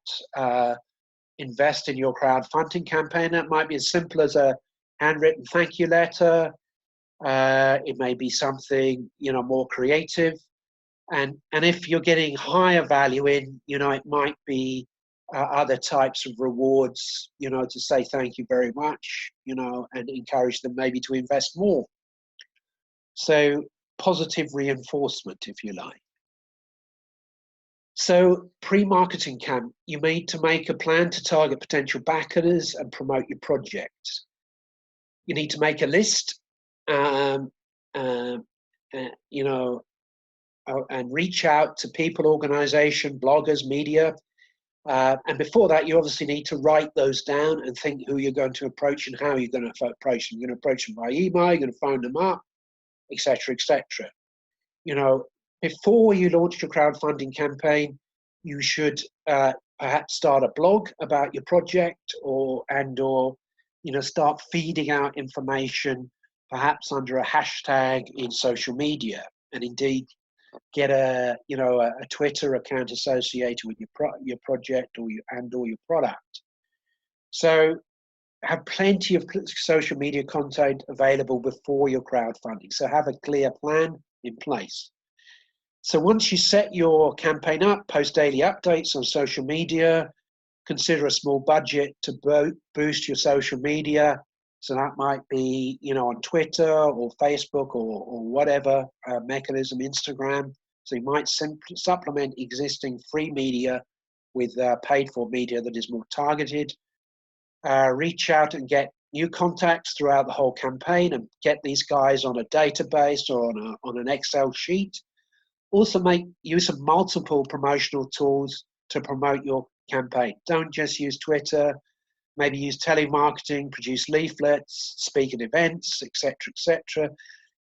invest in your crowdfunding campaign. That might be as simple as a handwritten thank you letter. It may be something, you know, more creative. And if you're getting higher value in, you know, it might be other types of rewards, you know, to say thank you very much, you know, and encourage them maybe to invest more. So positive reinforcement, if you like. So pre-marketing camp, you need to make a plan to target potential backers and promote your project. You need to make a list, you know, and reach out to people, organization, bloggers, media. And before that, you obviously need to write those down and think who you're going to approach and how you're going to approach them. You're going to approach them by email, you're going to phone them up, etc., etc. You know, before you launch your crowdfunding campaign, you should perhaps start a blog about your project, or you know, start feeding out information, perhaps under a hashtag in social media, and indeed get a Twitter account associated with your project or your product. So have plenty of social media content available before your crowdfunding. So have a clear plan in place. So once you set your campaign up, post daily updates on social media, consider a small budget to boost your social media. So that might be, you know, on Twitter or Facebook or whatever mechanism, Instagram. So you might supplement existing free media with paid for media that is more targeted. Reach out and get new contacts throughout the whole campaign and get these guys on a database or on an Excel sheet. Also make use of multiple promotional tools to promote your campaign. Don't just use Twitter, maybe use telemarketing, produce leaflets, speak at events, etc., etc.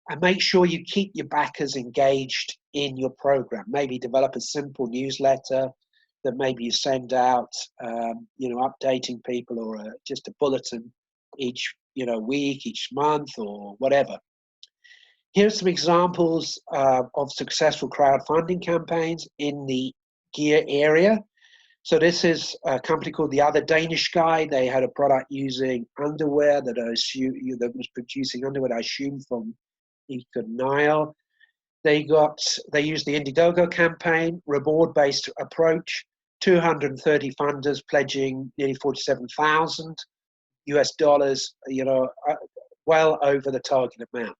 And make sure you keep your backers engaged in your program. Maybe develop a simple newsletter that maybe you send out, you know, updating people, or just a bulletin each, you know, week, each month, or whatever. Here's some examples of successful crowdfunding campaigns in the gear area. So this is a company called The Other Danish Guy. They had a product using underwear that was producing underwear, I assume, from Nile. They used the Indiegogo campaign, reward-based approach, 230 funders pledging nearly 47,000 US dollars, you know, well over the target amount.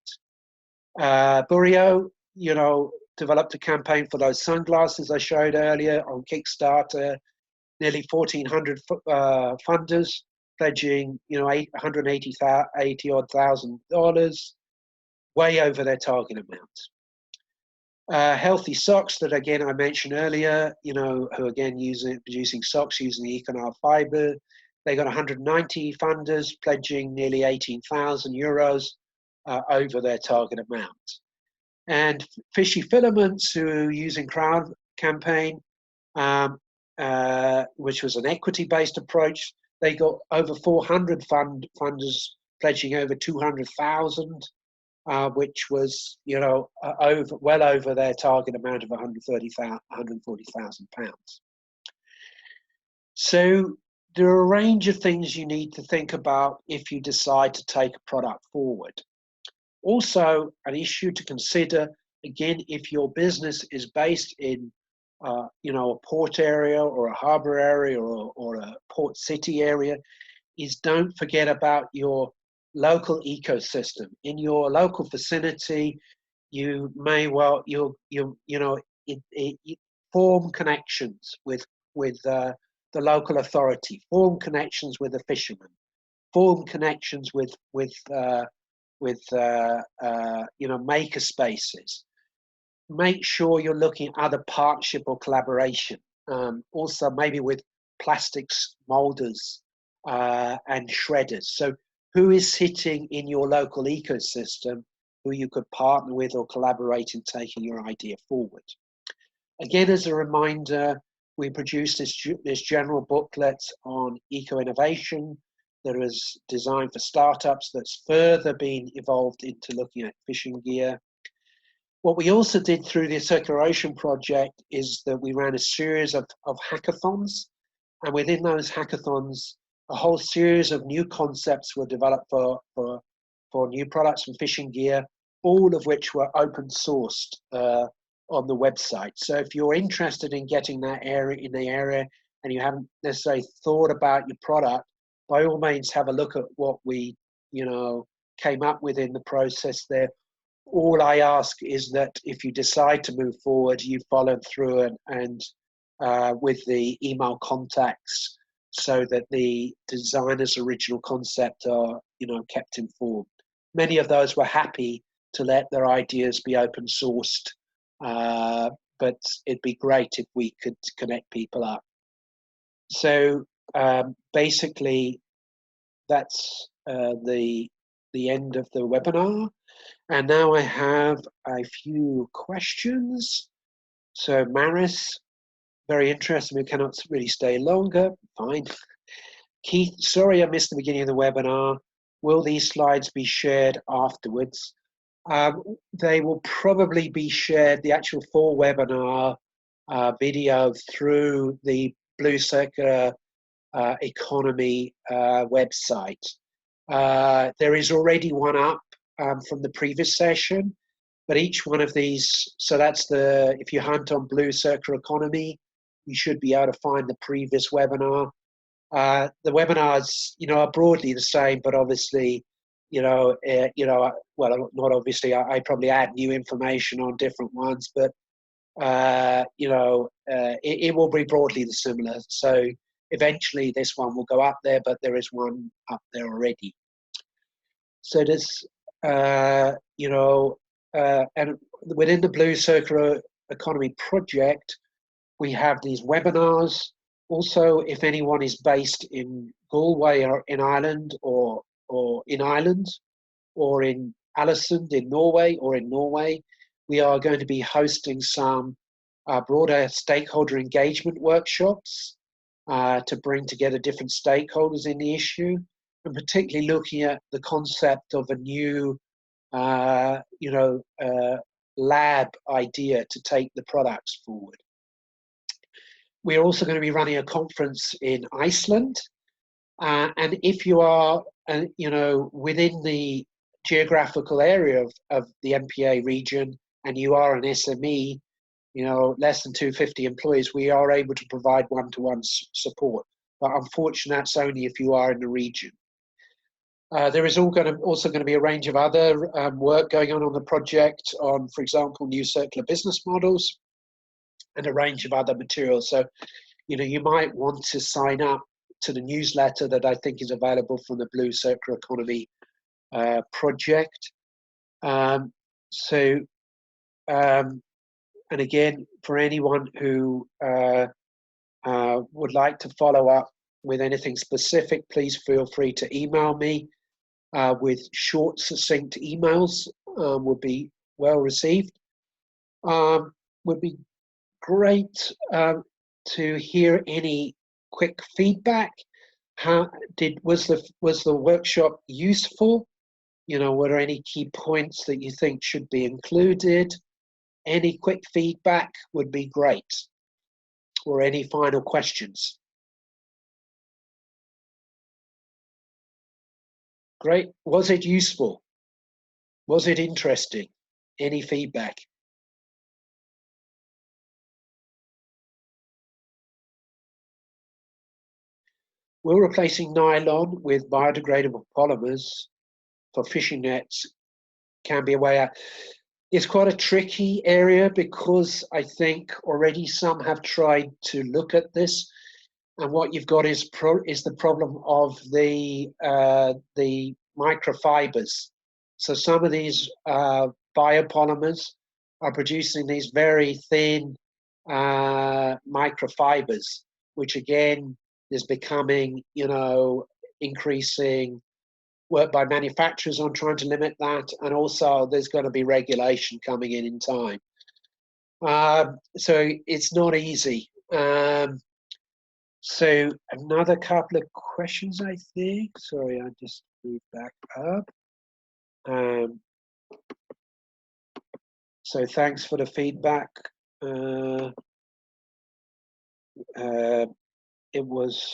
Burio, you know, developed a campaign for those sunglasses I showed earlier on Kickstarter, nearly 1,400 funders pledging, you know, $180,000, way over their target amount. Healthy Socks, that again I mentioned earlier, you know, who again producing socks using the Econile fiber. They got 190 funders pledging nearly 18,000 euros over their target amount. And Fishy Filaments, who are using crowd campaign, which was an equity-based approach, they got over 400 funders pledging over 200,000. Which was, you know, well over their target amount of £140,000. So there are a range of things you need to think about if you decide to take a product forward. Also, an issue to consider, again, if your business is based in, you know, a port area or a harbour area or a port city area, is don't forget about your local ecosystem. In your local vicinity, you may well form connections with the local authority, form connections with the fishermen, form connections with you know, maker spaces. make sure you're looking at other partnership or collaboration. Also, maybe with plastics molders and shredders. So, who is sitting in your local ecosystem who you could partner with or collaborate in taking your idea forward? Again, as a reminder, we produced this general booklet on eco-innovation that was designed for startups that's further been evolved into looking at fishing gear. What we also did through the Circular Ocean project is that we ran a series of hackathons, and within those hackathons, a whole series of new concepts were developed for new products and fishing gear, all of which were open sourced on the website. So if you're interested in getting that area in the area and you haven't necessarily thought about your product, by all means have a look at what we came up with in the process there. All I ask is that if you decide to move forward, you follow through and with the email contacts so that the designer's original concept are kept informed. Many of those were happy to let their ideas be open sourced, but it'd be great if we could connect people up. So basically, that's the end of the webinar. And now I have a few questions. So Maris, very interesting. We cannot really stay longer. Fine. Keith, sorry I missed the beginning of the webinar. Will these slides be shared afterwards? They will probably be shared, the actual full webinar video, through the Blue Circular Economy website. There is already one up from the previous session, but each one of these, so that's if you hunt on Blue Circular Economy, you should be able to find the previous webinar. The webinars, are broadly the same, but obviously, well, not obviously, I probably add new information on different ones, but, it will be broadly the similar. So eventually this one will go up there, but there is one up there already. So there's, and within the Blue Circular Economy project, we have these webinars. Also, if anyone is based in Galway or in Ireland, or in Ireland, or in Alesund in Norway, we are going to be hosting some broader stakeholder engagement workshops to bring together different stakeholders in the issue, and particularly looking at the concept of a new, lab idea to take the products forward. We're also going to be running a conference in Iceland, and if you are, within the geographical area of the MPA region, and you are an SME, less than 250 employees, we are able to provide one-to-one support. But unfortunately, that's only if you are in the region. There is also going to be a range of other work going on the project on, for example, new circular business models and a range of other materials. So, you might want to sign up to the newsletter that I think is available from the Blue Circular Economy project. And again, for anyone who would like to follow up with anything specific, please feel free to email me with short, succinct emails. Would be well received. Would be great to hear any quick feedback. Was the workshop useful? Were there any key points that you think should be included? Any quick feedback would be great. Or any final questions? Great. Was it useful? Was it interesting? Any feedback? Will replacing nylon with biodegradable polymers for fishing nets can be a way out? It's quite a tricky area, because I think already some have tried to look at this, and what you've got is the problem of the microfibers. So some of these biopolymers are producing these very thin microfibers, which again is becoming, increasing work by manufacturers on trying to limit that, and also there's going to be regulation coming in time. So it's not easy. So another couple of questions, I think. Sorry, I just moved back up. So thanks for the feedback. It was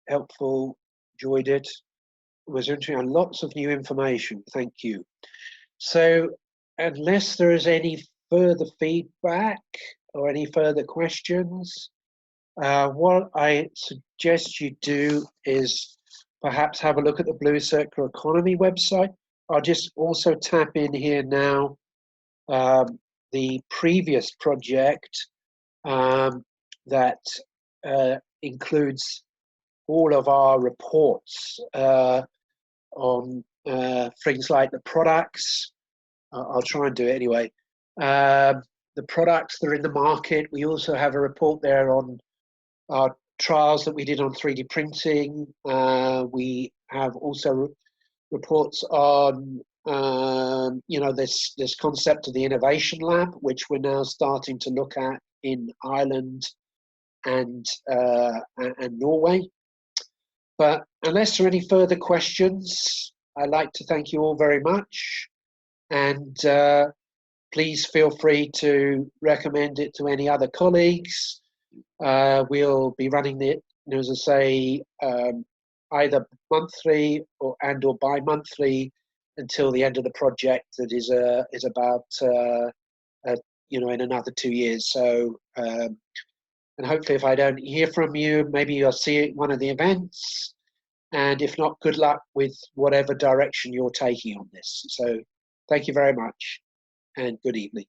helpful, enjoyed it. It was interesting, and lots of new information. Thank you. So unless there is any further feedback or any further questions, what I suggest you do is perhaps have a look at the Blue Circular Economy website. I'll just also tap in here now the previous project that includes all of our reports on things like the products. I'll try and do it anyway. The products that are in the market. We also have a report there on our trials that we did on 3D printing. We have also reports on this concept of the Innovation Lab, which we're now starting to look at in Ireland and Norway. But unless there are any further questions, I'd like to thank you all very much, and please feel free to recommend it to any other colleagues. We'll be running it, as I say, either monthly or bi-monthly until the end of the project. That is about in another 2 years. So, and hopefully, if I don't hear from you, maybe you'll see it at one of the events. And if not, good luck with whatever direction you're taking on this. So, thank you very much, and good evening.